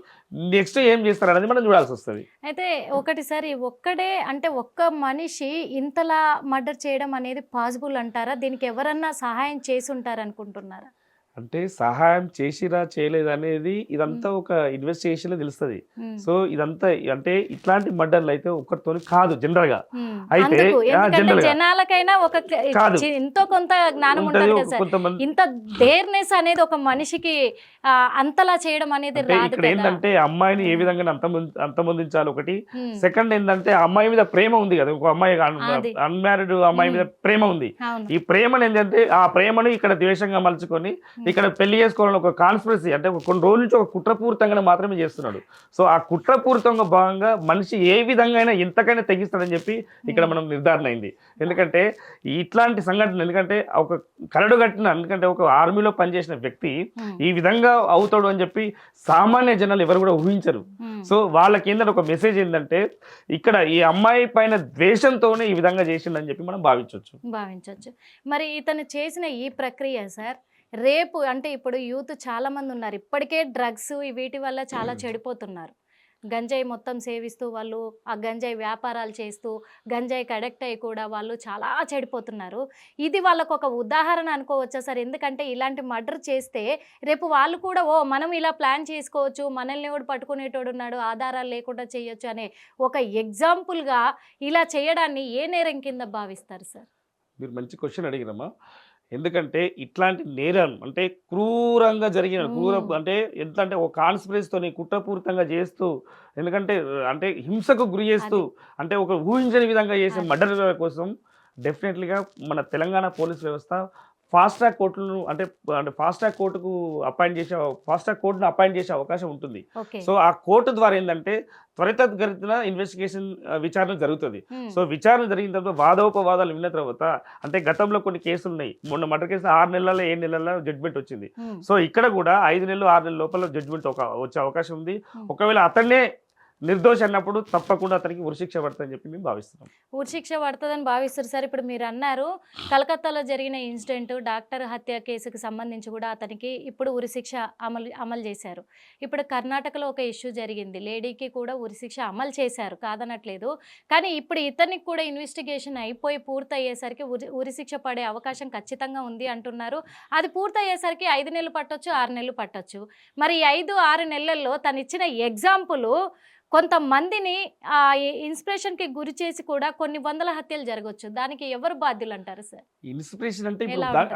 నెక్స్ట్ ఏం చేస్తారు అనేది మనం చూడాల్సి వస్తుంది. అయితే ఒకటిసారి ఒక్కడే అంటే ఒక్క మనిషి ఇంతలా మర్డర్ చేయడం అనేది పాసిబుల్ అంటారా? దీనికి ఎవరన్నా సహాయం చేసి ఉంటారు అనుకుంటున్నారా? అంటే సహాయం చేసిరా చేయలేదు అనేది ఇదంతా ఒక ఇన్వెస్టిగేషన్ తెలుస్తుంది. సో ఇదంతా అంటే ఇట్లాంటి మర్డర్లు అయితే ఒక్కరితో కాదు జనరల్ గా. అయితే ఎందుకంటే జనాలకైనా ఒక కాదు. ఎంతో కొంత జ్ఞానం ఉంటుంది కదా సార్. కొంతమంది ఇంత డేర్నెస్ అనేది ఒక మనిషికి అంతలా చేయడం అనేది రాదు ఇక్కడ కదా. ఏంటంటే అమ్మాయిని ఏ విధంగా అంతమొందించాలి ఒకటి. సెకండ్ ఏంటంటే అమ్మాయి మీద ప్రేమ ఉంది కదా, ఒక అమ్మాయి అది. అన్మ్యారీడ్ అమ్మాయి మీద ప్రేమ ఉంది. అవును. ఈ ప్రేమను ఏంటంటే ఆ ప్రేమను ఇక్కడ ద్వేషంగా మలుచుకొని ఇక్కడ పెళ్లి చేసుకోవాలని ఒక కాన్స్పిరసీ అంటే కొన్ని రోజుల నుంచి ఒక కుట్రపూరితంగా మాత్రమే చేస్తున్నాడు. సో ఆ కుట్రపూరితంగా భాగంగా మనిషి ఏ విధంగా అయినా ఎంతకైనా తెగిస్తాడని చెప్పి ఇక్కడ మనం నిర్ధారణ అయింది. ఎందుకంటే ఇట్లాంటి సంఘటన, ఎందుకంటే ఒక కరడు కట్టిన, ఎందుకంటే ఒక ఆర్మీలో పనిచేసిన వ్యక్తి ఈ విధంగా అవుతాడు అని చెప్పి సామాన్య జనాలు ఎవరు కూడా ఊహించరు. సో వాళ్ళకి ఏంటంటే ఒక మెసేజ్ ఏంటంటే ఇక్కడ ఈ అమ్మాయి పైన ద్వేషంతోనే ఈ విధంగా చేసిండని చెప్పి మనం భావించవచ్చు. మరి ఇతను చేసిన ఈ ప్రక్రియ సార్ రేపు అంటే ఇప్పుడు యూత్ చాలా మంది ఉన్నారు, ఇప్పటికే డ్రగ్స్ వీటి వల్ల చాలా చెడిపోతున్నారు. గంజాయి మొత్తం సేవిస్తూ వాళ్ళు ఆ గంజాయి వ్యాపారాలు చేస్తూ గంజాయికి అడిక్ట్ అయ్యి కూడా వాళ్ళు చాలా చెడిపోతున్నారు. ఇది వాళ్ళకు ఒక ఉదాహరణ అనుకోవచ్చా సార్? ఎందుకంటే ఇలాంటి మర్డర్ చేస్తే రేపు వాళ్ళు కూడా మనం ఇలా ప్లాన్ చేసుకోవచ్చు, మనల్ని కూడా పట్టుకునేటోడు ఉన్నాడు, ఆధారాలు లేకుండా చేయొచ్చు అనే ఒక ఎగ్జాంపుల్గా ఇలా చేయడాన్ని ఏ నేరం కింద భావిస్తారు సార్? మీరు మంచి క్వశ్చన్ అడిగినమ్మా. ఎందుకంటే ఇట్లాంటి నేరం అంటే క్రూరంగా జరిగిన అంటే ఎంత అంటే ఒక కాన్స్పిరసీతోని కుట్రపూరితంగా చేస్తూ, ఎందుకంటే అంటే హింసకు గురి చేస్తూ, అంటే ఒక ఊహించని విధంగా చేసే మర్డర్ కోసం డెఫినెట్లీగా మన తెలంగాణ పోలీస్ వ్యవస్థ ఫాస్ట్ ట్రాక్ కోర్టులను అంటే ఫాస్ట్ ట్రాక్ కోర్టుకు ఫాస్ట్ ట్రాక్ కోర్టును అపాయింట్ చేసే అవకాశం ఉంటుంది. సో ఆ కోర్టు ద్వారా ఏంటంటే త్వరితగతిన ఇన్వెస్టిగేషన్ విచారణ జరుగుతుంది. సో విచారణ జరిగిన తర్వాత వాదోపవాదాలు విన్న తర్వాత, అంటే గతంలో కొన్ని కేసులు ఉన్నాయి, మొన్న మర్డర్ కేసు 6 నెలల 7 నెలల జడ్జ్మెంట్ వచ్చింది. సో ఇక్కడ కూడా 5 నెలలు 6 నెలల లోపల జడ్జ్మెంట్ వచ్చే అవకాశం ఉంది. ఒకవేళ అతన్నే నిర్దోషి అన్నప్పుడు తప్పకుండా అతనికి ఉరిశిక్ష పడుతుందని చెప్పి మేము భావిస్తున్నాం. ఉరిశిక్ష పడుతుందని భావిస్తారు సార్. ఇప్పుడు మీరు అన్నారు కలకత్తాలో జరిగిన ఇన్సిడెంట్ డాక్టర్ హత్య కేసుకు సంబంధించి కూడా అతనికి ఇప్పుడు ఉరిశిక్ష అమలు చేశారు. ఇప్పుడు కర్ణాటకలో ఒక ఇష్యూ జరిగింది, లేడీకి కూడా ఉరిశిక్ష అమలు చేశారు, కాదనట్లేదు. కానీ ఇప్పుడు ఇతనికి కూడా ఇన్వెస్టిగేషన్ అయిపోయి పూర్తయ్యేసరికి ఉరిశిక్ష పడే అవకాశం ఖచ్చితంగా ఉంది అంటున్నారు. అది పూర్తయ్యేసరికి 5 నెలలు పట్టొచ్చు, 6 నెలలు పట్టొచ్చు. మరి 5-6 నెలల్లో తను ఇచ్చిన ఎగ్జాంపుల్ కొంతమందిని ఇన్స్పిరేషన్కి గురి చేసి కూడా కొన్ని వందల హత్యలు జరగవచ్చు. దానికి ఎవరు బాధ్యులు అంటారు సార్? ఇన్స్పిరేషన్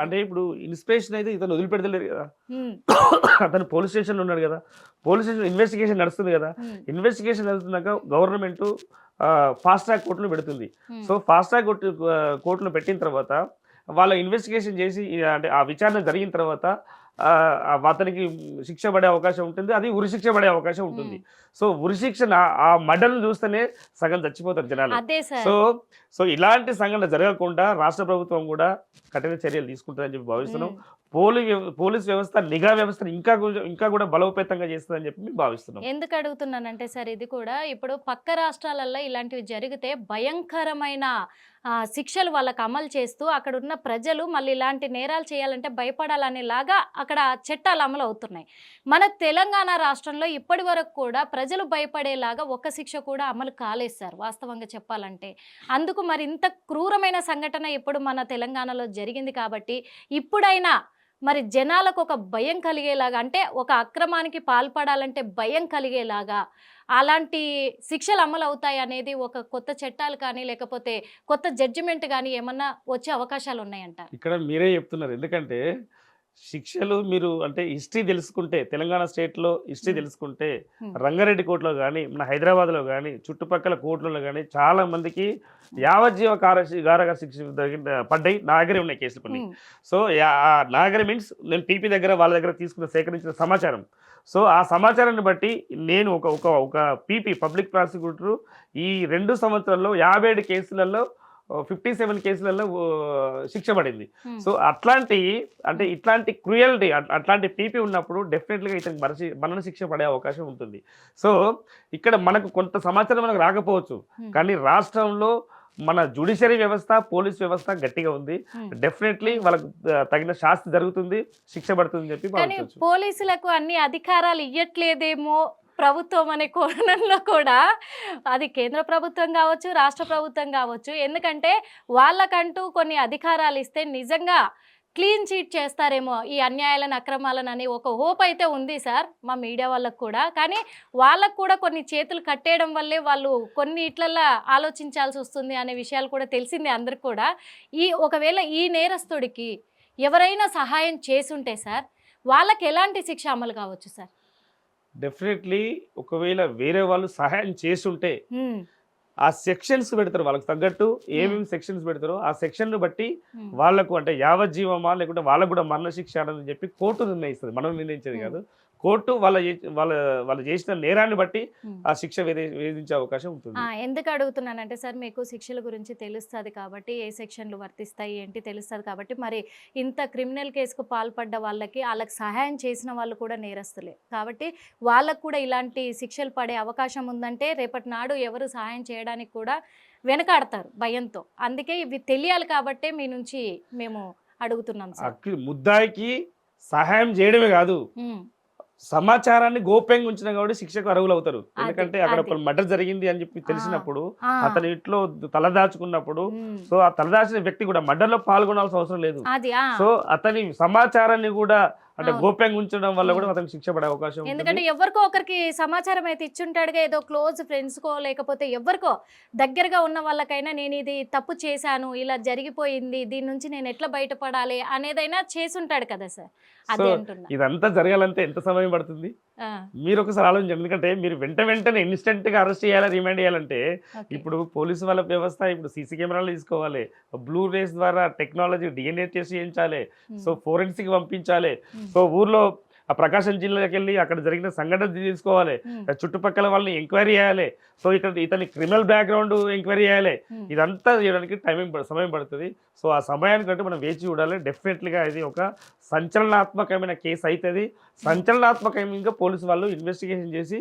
అంటే ఇప్పుడు ఇన్స్పిరేషన్ అయితే ఇతను వదిలిపెడతలేరు కదా, అతను పోలీస్ స్టేషన్లో ఉన్నాడు కదా, పోలీస్ స్టేషన్ ఇన్వెస్టిగేషన్ నడుస్తుంది కదా, ఇన్వెస్టిగేషన్ నడుస్తున్నాక గవర్నమెంట్ ఫాస్ట్ ట్రాక్ కోర్టులో పెడుతుంది. సో ఫాస్ట్ ట్రాక్ కోర్టులో పెట్టిన తర్వాత వాళ్ళ ఇన్వెస్టిగేషన్ చేసి అంటే ఆ విచారణ జరిగిన తర్వాత అతనికి శిక్ష పడే అవకాశం ఉంటుంది, అది ఉరిశిక్ష పడే అవకాశం ఉంటుంది. సో ఉరిశిక్ష ఆ మర్డర్ను చూస్తేనే సగం చచ్చిపోతారు జనాలు. సో ఇలాంటి సంఘటన జరగకుండా రాష్ట్ర ప్రభుత్వం కూడా కఠిన చర్యలు తీసుకుంటుందని చెప్పి భావిస్తున్నాం. పోలీస్ వ్యవస్థ నిఘా వ్యవస్థను ఇంకా కూడా బలోపేతంగా చేస్తుందని చెప్పి మేము భావిస్తున్నాం. ఎందుకు అడుగుతున్నానంటే సార్, ఇది కూడా ఇప్పుడు పక్క రాష్ట్రాలలో ఇలాంటివి జరిగితే భయంకరమైన శిక్షలు వాళ్ళకి అమలు చేస్తూ అక్కడ ఉన్న ప్రజలు మళ్ళీ ఇలాంటి నేరాలు చేయాలంటే భయపడాలనేలాగా అక్కడ చట్టాలు అమలు అవుతున్నాయి. మన తెలంగాణ రాష్ట్రంలో ఇప్పటి వరకు కూడా ప్రజలు భయపడేలాగా ఒక్క శిక్ష కూడా అమలు కాలేదు సార్, వాస్తవంగా చెప్పాలంటే. అందుకు మరి ఇంత క్రూరమైన సంఘటన ఇప్పుడు మన తెలంగాణలో జరిగింది కాబట్టి ఇప్పుడైనా మరి జనాలకు ఒక భయం కలిగేలాగా, అంటే ఒక అక్రమానికి పాల్పడాలంటే భయం కలిగేలాగా అలాంటి శిక్షలు అమలు అవుతాయి అనేది ఒక కొత్త చట్టాలు కానీ లేకపోతే కొత్త జడ్జిమెంట్ కానీ ఏమన్నా వచ్చే అవకాశాలు ఉన్నాయంటారు? ఇక్కడ మీరే చెప్తున్నారు. ఎందుకంటే శిక్షలు మీరు అంటే హిస్టరీ తెలుసుకుంటే, తెలంగాణ స్టేట్లో హిస్టరీ తెలుసుకుంటే, రంగారెడ్డి కోర్టులో కానీ, మన హైదరాబాద్లో కానీ, చుట్టుపక్కల కోర్టులలో కానీ చాలా మందికి యావజ్జీవ కారాగార శిక్ష పడ్డాయి. నా దగ్గరే ఉన్నాయి కేసులు కొన్ని. సో నా దగ్గర మీన్స్ నేను పీపీ దగ్గర వాళ్ళ దగ్గర సేకరించిన సమాచారం. సో ఆ సమాచారాన్ని బట్టి నేను ఒక పీపీ పబ్లిక్ ప్రాసిక్యూటర్ ఈ 2 సంవత్సరాల్లో 57 కేసులలో 57 కేసులలో శిక్ష పడింది. సో ఇట్లాంటి క్రూయల్టీ, అట్లాంటి పీపీ ఉన్నప్పుడు డెఫినెట్లీగా ఇతనికి మరణ శిక్ష పడే అవకాశం ఉంటుంది. సో ఇక్కడ మనకు కొంత సమాచారం మనకు రాకపోవచ్చు, కానీ రాష్ట్రంలో మన జ్యుడిషియరీ వ్యవస్థ, పోలీస్ వ్యవస్థ గట్టిగా ఉంది. డెఫినెట్లీ వాళ్ళకు తగిన శాస్తి జరుగుతుంది, శిక్ష పడుతుంది చెప్పి భావించవచ్చు. పోలీసులకు అన్ని అధికారాలు ఇవ్వట్లేదేమో ప్రభుత్వం అనే కోణంలో కూడా, అది కేంద్ర ప్రభుత్వం కావచ్చు, రాష్ట్ర ప్రభుత్వం కావచ్చు, ఎందుకంటే వాళ్ళకంటూ కొన్ని అధికారాలు ఇస్తే నిజంగా క్లీన్ చీట్ చేస్తారేమో ఈ అన్యాయాలను, అక్రమాలను అని ఒక హోప్ అయితే ఉంది సార్ మా మీడియా వాళ్ళకు కూడా. కానీ వాళ్ళకు కూడా కొన్ని చేతులు కట్టేయడం వల్లే వాళ్ళు కొన్ని ఇట్లల్లా ఆలోచించాల్సి వస్తుంది అనే విషయాలు కూడా తెలిసింది అందరికి కూడా. ఒకవేళ ఈ నేరస్తుడికి ఎవరైనా సహాయం చేసుంటే సార్ వాళ్ళకి ఎలాంటి శిక్ష అమలు కావచ్చు సార్? డెఫినెట్లీ ఒకవేళ వేరే వాళ్ళు సహాయం చేస్తుంటే ఆ సెక్షన్స్ పెడతారు, వాళ్ళకి తగ్గట్టు ఏమేమి సెక్షన్స్ పెడతారో ఆ సెక్షన్ను బట్టి వాళ్ళకు అంటే యావజ్జీవమా లేకుంటే వాళ్ళకు కూడా మరణ శిక్ష అని చెప్పి కోర్టు నిర్ణయిస్తుంది, మనం నిర్ణయించేది కాదు. కోర్టు వాళ్ళు చేసిన నేరాన్ని బట్టి ఆ శిక్ష విధించే అవకాశం ఉంటుంది. ఎందుకు అడుగుతున్నానంటే సార్, మీకు శిక్షల గురించి తెలుస్తుంది కాబట్టి, ఏ సెక్షన్లు వర్తిస్తాయి ఏంటి తెలుస్తుంది కాబట్టి, మరి ఇంత క్రిమినల్ కేసుకు పాల్పడ్డ వాళ్ళకి సహాయం చేసిన వాళ్ళు కూడా నేరస్తులే కాబట్టి వాళ్ళకు కూడా ఇలాంటి శిక్షలు పడే అవకాశం ఉందంటే రేపటి నాడు ఎవరు సహాయం చేయడానికి కూడా వెనకాడతారు భయంతో. అందుకే ఇవి తెలియాలి కాబట్టే మీ నుంచి మేము అడుగుతున్నాం సార్. ముద్దాయికి సహాయం చేయడమే కాదు, సమాచారాన్ని గోప్యంగా ఉంచిన కాబట్టి శిక్షకు అర్హులు అవుతారు. ఎందుకంటే అక్కడ ఒక మర్డర్ జరిగింది అని చెప్పి తెలిసినప్పుడు, అతని ఇంట్లో తలదాచుకున్నప్పుడు, సో ఆ తలదాచిన వ్యక్తి కూడా మర్డర్ లో పాల్గొనాల్సిన అవసరం లేదు. సో అతని సమాచారాన్ని కూడా అంటే గోప్యంగా ఉంచడం వల్ల కూడా అతనికి శిక్ష పడే అవకాశం ఉంది. ఎందుకంటే ఎవరికో ఒకరికి సమాచారం అయితే ఇచ్చుంటాడుగా, ఏదో క్లోజ్ ఫ్రెండ్స్కో లేకపోతే ఎవరికో దగ్గరగా ఉన్న వాళ్ళకైనా నేను ఇది తప్పు చేశాను, ఇలా జరిగిపోయింది, దీని నుంచి నేను ఎట్లా బయటపడాలి అనేదైనా చేసుంటాడు కదా సార్. అదే అంటున్నా. ఇదంతా జరగాలంటే ఎంత సమయం పడుతుంది మీరు ఒకసారి ఆలోచించండి. ఎందుకంటే మీరు వెంటనే ఇన్స్టెంట్ గా అరెస్ట్ చేయాలి, రిమాండ్ చేయాలంటే ఇప్పుడు పోలీసు వాళ్ళ వ్యవస్థ ఇప్పుడు సీసీ కెమెరాలు తీసుకోవాలి, బ్లూ రేస్ ద్వారా టెక్నాలజీ DNA టెస్ట్ చేయించాలి, సో ఫోరెన్సిక్ పంపించాలి, సో ఊర్లో ఆ ప్రకాశం జిల్లాకి వెళ్ళి అక్కడ జరిగిన సంఘటన తీసుకోవాలి, చుట్టుపక్కల వాళ్ళని ఎంక్వైరీ చేయాలి, సో ఇక్కడ ఇతని క్రిమినల్ బ్యాక్గ్రౌండ్ ఎంక్వైరీ చేయాలి. ఇదంతా చేయడానికి సమయం పడుతుంది. సో ఆ సమయానికంటే మనం వేచి చూడాలి. డెఫినెట్లీగా ఇది ఒక సంచలనాత్మకమైన కేసు అవుతుంది. సంచలనాత్మకంగా పోలీసు వాళ్ళు ఇన్వెస్టిగేషన్ చేసి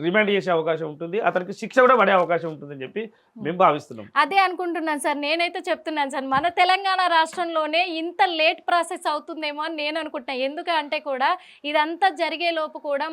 రిమాండ్ చేసే అవకాశం ఉంటుంది, అతనికి శిక్ష కూడా పడే అవకాశం ఉంటుందని చెప్పి మేము భావిస్తున్నాం. అదే అనుకుంటున్నాను సార్, నేనైతే చెప్తున్నాను సార్, మన తెలంగాణ రాష్ట్రంలోనే ఇంత లేట్ ప్రాసెస్ అవుతుందేమో అని నేను అనుకుంటున్నాను. ఎందుకంటే కూడా ఇదంతా జరిగే లోపు కూడా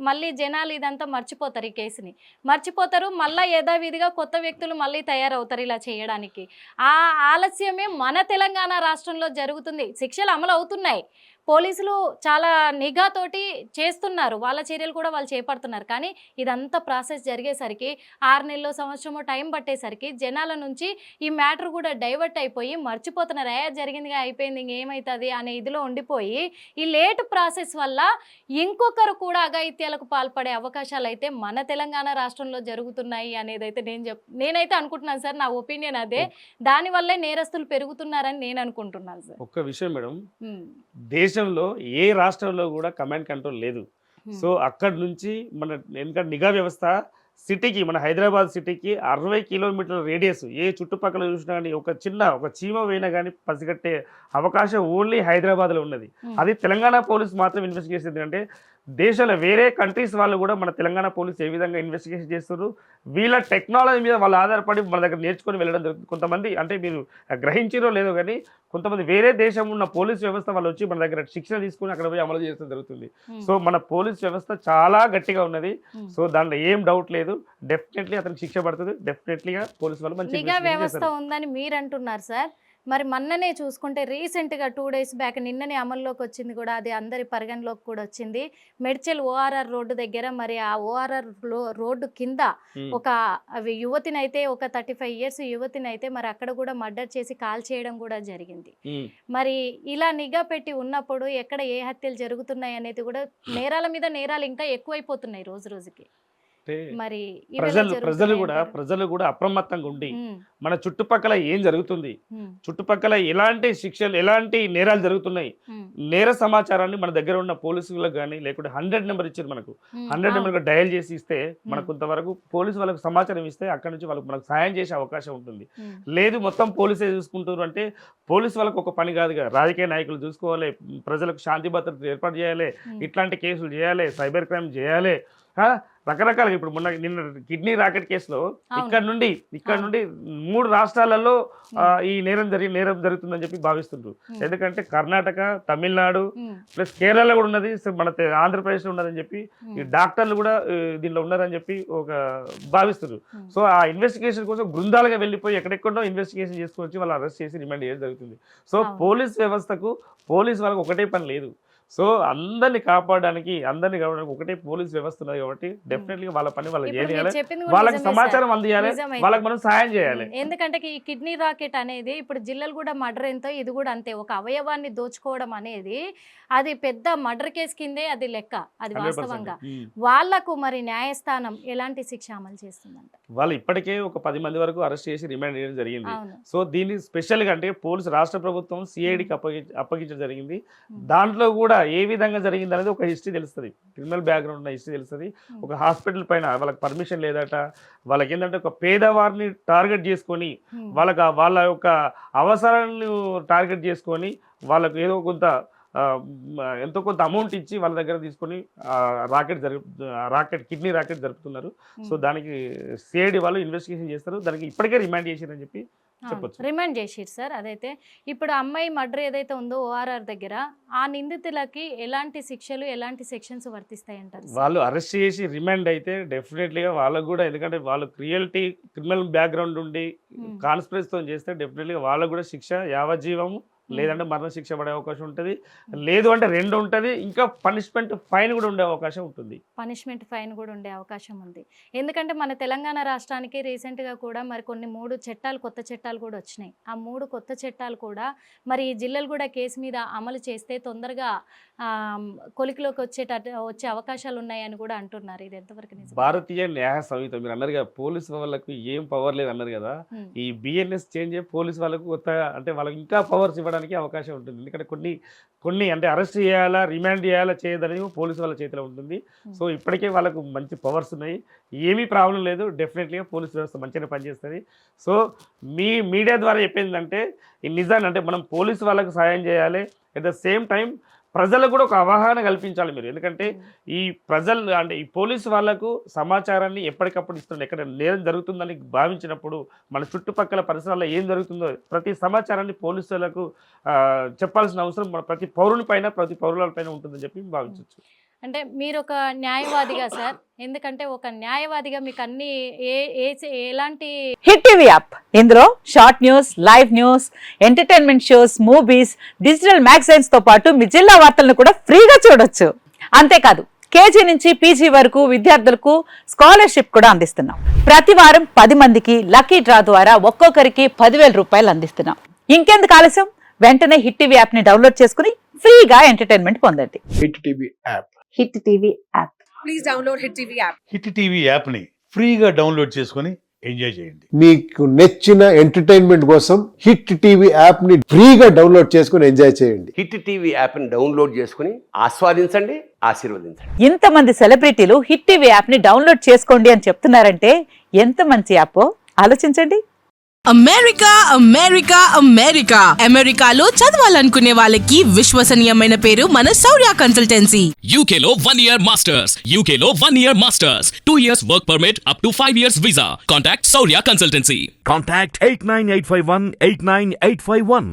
మళ్ళీ జనాలు ఇదంతా మర్చిపోతారు, ఈ కేసుని మర్చిపోతారు, మళ్ళీ యథావిధిగా కొత్త వ్యక్తులు మళ్ళీ తయారవుతారు ఇలా చేయడానికి. ఆ ఆలస్యమే మన తెలంగాణ రాష్ట్రంలో జరుగుతుంది. శిక్షలు అమలు అవుతున్నాయి, పోలీసులు చాలా నిఘాతోటి చేస్తున్నారు, వాళ్ళ చర్యలు కూడా వాళ్ళు చేపడుతున్నారు. కానీ ఇదంతా ప్రాసెస్ జరిగేసరికి 6 నెలలు సంవత్సరమో టైం పట్టేసరికి జనాల నుంచి ఈ మ్యాటర్ కూడా డైవర్ట్ అయిపోయి మర్చిపోతున్నారు. జరిగిందిగా అయిపోయింది, ఇంకేమవుతుంది అనే ఇదిలో ఉండిపోయి ఈ లేట్ ప్రాసెస్ వల్ల ఇంకొకరు కూడా అఘాయిత్యాలకు పాల్పడే అవకాశాలు అయితే మన తెలంగాణ రాష్ట్రంలో జరుగుతున్నాయి అనేది అయితే నేనైతే అనుకుంటున్నాను సార్. నా ఒపీనియన్ అదే. దానివల్లే నేరస్తులు పెరుగుతున్నారని నేను అనుకుంటున్నాను సార్. ఒక్క విషయం మేడం, దేశంలో ఏ రాష్ట్రంలో కూడా కమాండ్ కంట్రోల్ లేదు. సో అక్కడి నుంచి మన ఎందుకంటే నిఘా వ్యవస్థ సిటీకి మన హైదరాబాద్ సిటీకి 60 కిలోమీటర్ల రేడియస్ ఏ చుట్టుపక్కల చూసినా కానీ ఒక చీమ పోయినా కానీ పసిగట్టే అవకాశం ఓన్లీ హైదరాబాద్లో ఉన్నది. అది తెలంగాణ పోలీస్ మాత్రం ఇన్వెస్టిగేషన్. ఎందుకంటే దేశంలో వేరే కంట్రీస్ వాళ్ళు కూడా మన తెలంగాణ పోలీస్ ఏ విధంగా ఇన్వెస్టిగేషన్ చేస్తున్నారు, వీళ్ళ టెక్నాలజీ మీద వాళ్ళు ఆధారపడి మన దగ్గర నేర్చుకొని వెళ్ళడం జరుగుతుంది. కొంతమంది అంటే మీరు గ్రహించారో లేదో కానీ కొంతమంది వేరే దేశం ఉన్న పోలీస్ వ్యవస్థ వాళ్ళు వచ్చి మన దగ్గర శిక్షణ తీసుకుని అక్కడ పోయి అమలు చేయడం జరుగుతుంది. సో మన పోలీస్ వ్యవస్థ చాలా గట్టిగా ఉన్నది. సో దాంట్లో ఏం డౌట్ లేదు, డెఫినెట్లీ అతనికి శిక్ష పడుతుంది. డెఫినెట్లీగా పోలీస్ వాళ్ళు మంచి నిఘా వ్యవస్థ ఉందని మీరు అంటున్నారు సార్. మరి మొన్ననే చూసుకుంటే రీసెంట్గా 2 days బ్యాక్ నిన్ననే అమల్లోకి వచ్చింది కూడా, అది అందరి పరిగణలోకి కూడా వచ్చింది. మెడ్చల్ ఓఆర్ఆర్ రోడ్డు దగ్గర మరి ఆ ఓఆర్ఆర్ రోడ్డు కింద ఒక యువతిని అయితే ఒక 35 years యువతిని అయితే మరి అక్కడ కూడా మర్డర్ చేసి కాల్ చేయడం కూడా జరిగింది. మరి ఇలా నిఘా పెట్టి ఉన్నప్పుడు ఎక్కడ ఏ హత్యలు జరుగుతున్నాయి అనేది కూడా నేరాల మీద నేరాలు ఇంకా ఎక్కువైపోతున్నాయి రోజు రోజుకి. మరి ప్రజలు కూడా అప్రమత్తంగా ఉండి మన చుట్టుపక్కల ఏం జరుగుతుంది, చుట్టుపక్కల ఎలాంటి శిక్షలు ఎలాంటి నేరాలు జరుగుతున్నాయి, నేర సమాచారాన్ని మన దగ్గర ఉన్న పోలీసులకు కానీ లేకుంటే 100 నెంబర్ ఇచ్చారు మనకు, 100 నెంబర్ డయల్ చేసి ఇస్తే మనకు కొంతవరకు పోలీసు వాళ్ళకి సమాచారం ఇస్తే అక్కడ నుంచి వాళ్ళకి మనకు సాయం చేసే అవకాశం ఉంటుంది. లేదు మొత్తం పోలీసే చూసుకుంటారు అంటే పోలీసు వాళ్ళకి ఒక పని కాదుగా, రాజకీయ నాయకులు చూసుకోవాలి, ప్రజలకు శాంతి భద్రత ఏర్పాటు చేయాలి, ఇట్లాంటి కేసులు చేయాలి, సైబర్ క్రైమ్ చేయాలి, రకరకాలుగా. ఇప్పుడు మొన్న నిన్న కిడ్నీ రాకెట్ కేసులో ఇక్కడ నుండి 3 రాష్ట్రాలలో ఈ నేరం జరుగుతుందని చెప్పి భావిస్తుండ్రు. ఎందుకంటే కర్ణాటక, తమిళనాడు ప్లస్ కేరళ కూడా ఉన్నది, మన ఆంధ్రప్రదేశ్లో ఉన్నదని చెప్పి ఈ డాక్టర్లు కూడా దీనిలో ఉన్నారని చెప్పి ఒక భావిస్తున్నారు. సో ఆ ఇన్వెస్టిగేషన్ కోసం బృందాలుగా వెళ్ళిపోయి ఎక్కడెక్కడో ఇన్వెస్టిగేషన్ చేసుకొచ్చి వాళ్ళు అరెస్ట్ చేసి రిమాండ్ చేయడం జరుగుతుంది. సో పోలీస్ వ్యవస్థకు పోలీస్ వాళ్ళకి ఒకటే పని లేదు. సో అందరిని కాపాడడానికి ఒకటే పోలీస్ వ్యవస్థ ఉన్నది కాబట్టి డెఫినెట్లీ వాళ్ళ పని వాళ్ళు చేయాలి, వాళ్ళకి సమాచారం అందియాలి, వాళ్ళకి మనం సాయం చేయాలి. ఎందుకంటే ఈ కిడ్నీ రాకెట్ అనేది ఇప్పుడు జిల్లలు కూడా మర్డర్ ఎంతో, ఇది కూడా అంతే. ఒక అవయవాన్ని దోచుకోవడం అనేది అది పెద్ద మర్డర్ కేసు కిందే అది లెక్క. అది వాస్తవంగా వాళ్లకు మరి న్యాయస్థానం ఎలాంటి శిక్ష అమలు చేస్తుందంట? వాళ్ళు ఇప్పటికే ఒక 10 మంది వరకు అరెస్ట్ చేసి రిమాండ్ చేయడం జరిగింది. సో దీన్ని స్పెషల్గా అంటే పోలీసు రాష్ట్ర ప్రభుత్వం సిఐడికి అప్పగించడం జరిగింది. దాంట్లో కూడా ఏ విధంగా జరిగింది అనేది ఒక హిస్టరీ తెలుస్తుంది, క్రిమినల్ బ్యాక్గ్రౌండ్ ఉన్న హిస్టరీ తెలుస్తుంది. ఒక హాస్పిటల్ పైన వాళ్ళకి పర్మిషన్ లేదట, వాళ్ళకి ఏంటంటే ఒక పేదవారిని టార్గెట్ చేసుకొని వాళ్ళ యొక్క అవసరాలను టార్గెట్ చేసుకొని వాళ్ళకు ఎంతో కొంత అమౌంట్ ఇచ్చి వాళ్ళ దగ్గర తీసుకొని కిడ్నీ రాకెట్ జరుపుతున్నారు. సో దానికి సిఐడి వాళ్ళు ఇన్వెస్టిగేషన్ చేస్తారు, దానికి ఇప్పటికే రిమాండ్ చేశారని చెప్పి చెప్పొచ్చు. రిమాండ్ చేసిరు సార్. అదైతే ఇప్పుడు అమ్మాయి మర్డర్ ఏదైతే ఉందో ఓఆర్ఆర్ దగ్గర ఆ నిందితులకి ఎలాంటి శిక్షలు ఎలాంటి సెక్షన్స్ వర్తిస్తాయి అంటారు? వాళ్ళు అరెస్ట్ చేసి రిమాండ్ అయితే డెఫినెట్లీగా వాళ్ళకు కూడా, ఎందుకంటే వాళ్ళు క్రిమినల్ బ్యాక్గ్రౌండ్ ఉండి కాన్స్పిరసీతో చేస్తే డెఫినెట్లీగా వాళ్ళకు కూడా శిక్ష యావజ్జీవము లేదంటే మరణ శిక్ష పడే అవకాశం ఉంటుంది, లేదు అంటే 2 ఉంటుంది, ఇంకా పనిష్మెంట్ ఫైన్ కూడా ఉండే అవకాశం ఉంటుంది. పనిష్మెంట్ ఫైన్ కూడా ఉండే అవకాశం ఉంది. ఎందుకంటే మన తెలంగాణ రాష్ట్రానికి రీసెంట్గా కూడా మరి కొన్ని 3 కొత్త చట్టాలు కూడా వచ్చినాయి. ఆ 3 కొత్త చట్టాలు కూడా మరి ఈ జిల్లలు కూడా కేసు మీద అమలు చేస్తే తొందరగా కొలికిలోకి వచ్చే అవకాశాలు ఉన్నాయని కూడా అంటున్నారు. ఇది ఎంతవరకు నిజం? భారతీయ న్యాయ సంహిత మీరు అన్నారు కదా, పోలీసు వాళ్ళకు ఏం పవర్ లేదు అన్నారు కదా, ఈ బిఎన్ఎస్ చేంజ్ పోలీసు వాళ్ళకు కొత్తగా అంటే వాళ్ళకి ఇంకా పవర్స్ ఇవ్వడానికి అవకాశం ఉంటుంది. ఎందుకంటే కొన్ని అంటే అరెస్ట్ చేయాలా, రిమాండ్ చేయాలా, చేయదనేది పోలీసు వాళ్ళ చేతిలో ఉంటుంది. సో ఇప్పటికే వాళ్ళకు మంచి పవర్స్ ఉన్నాయి, ఏమీ ప్రాబ్లం లేదు. డెఫినెట్లీగా పోలీసు వ్యవస్థ మంచిగా పనిచేస్తుంది. సో మీడియా ద్వారా చెప్పిందంటే ఈ నిజాన్ని అంటే మనం పోలీసు వాళ్ళకు సాయం చేయాలి, అట్ ద సేమ్ టైం ప్రజలకు కూడా ఒక అవగాహన కల్పించాలి మీరు. ఎందుకంటే ఈ ప్రజలు అంటే ఈ పోలీసు వాళ్ళకు సమాచారాన్ని ఎప్పటికప్పుడు ఇస్తున్నారు. ఎక్కడ నేరం జరుగుతుందని భావించినప్పుడు మన చుట్టుపక్కల పరిసరాల్లో ఏం జరుగుతుందో ప్రతి సమాచారాన్ని పోలీసులకు చెప్పాల్సిన అవసరం మన ప్రతి పౌరుని పైన ప్రతి పౌరుల పైన ఉంటుందని చెప్పి భావించవచ్చు. అంటే మీరు ఒక న్యాయవాదిగా సార్, ఎందుకంటే ఒక న్యాయవాదిగా మీకు అన్ని ఎలాంటి హిట్ టీవీ యాప్, ఇందులో short news, live news, entertainment shows, movies, digital magazines తో పాటు మీ జిల్లా వార్తలను కూడా ఫ్రీగా చూడొచ్చు. అంతేకాదు కేజీ నుంచి పీజీ వరకు విద్యార్థులకు స్కాలర్షిప్ కూడా అందిస్తున్నాం. ప్రతి వారం 10 మందికి లక్కీ డ్రా ద్వారా ఒక్కొక్కరికి 10,000 రూపాయలు అందిస్తున్నాం. ఇంకెందుకు ఆలస్యం, వెంటనే హిట్ టీవీ యాప్ ని డౌన్లోడ్ చేసుకుని ఫ్రీగా ఎంటర్టైన్మెంట్ పొందండి. Hit TV app. Hit TV app. Please download hit TV app. Hit TV యాప్ని ఫ్రీగా డౌన్లోడ్ చేసుకొని ఎంజాయ్ చేయండి. మీకు నచ్చిన ఎంటర్టైన్మెంట్ కోసం హిట్ టీవీ యాప్ ని ఫ్రీగా డౌన్లోడ్ చేసుకుని ఎంజాయ్ చేయండి. హిట్ టీవీ యాప్ని డౌన్లోడ్ చేసుకుని ఆస్వాదించండి, ఆశీర్వదించండి. ఇంతమంది సెలబ్రిటీలు హిట్ టీవీ యాప్ ని డౌన్లోడ్ చేసుకోండి అని చెప్తున్నారంటే ఎంత మంచి యాప్ ఆలోచించండి. అమెరికా అమెరికా అమెరికా అమెరికాలో చదవాలనుకునే వాళ్ళకి విశ్వసనీయమైన పేరు మన శౌర్య కన్సల్టెన్సీ. UK లో 1 year masters. UK లో 1 year masters. 2 years work permit up to 5 years visa. Contact Saurya Consultancy. Contact 89851 89851.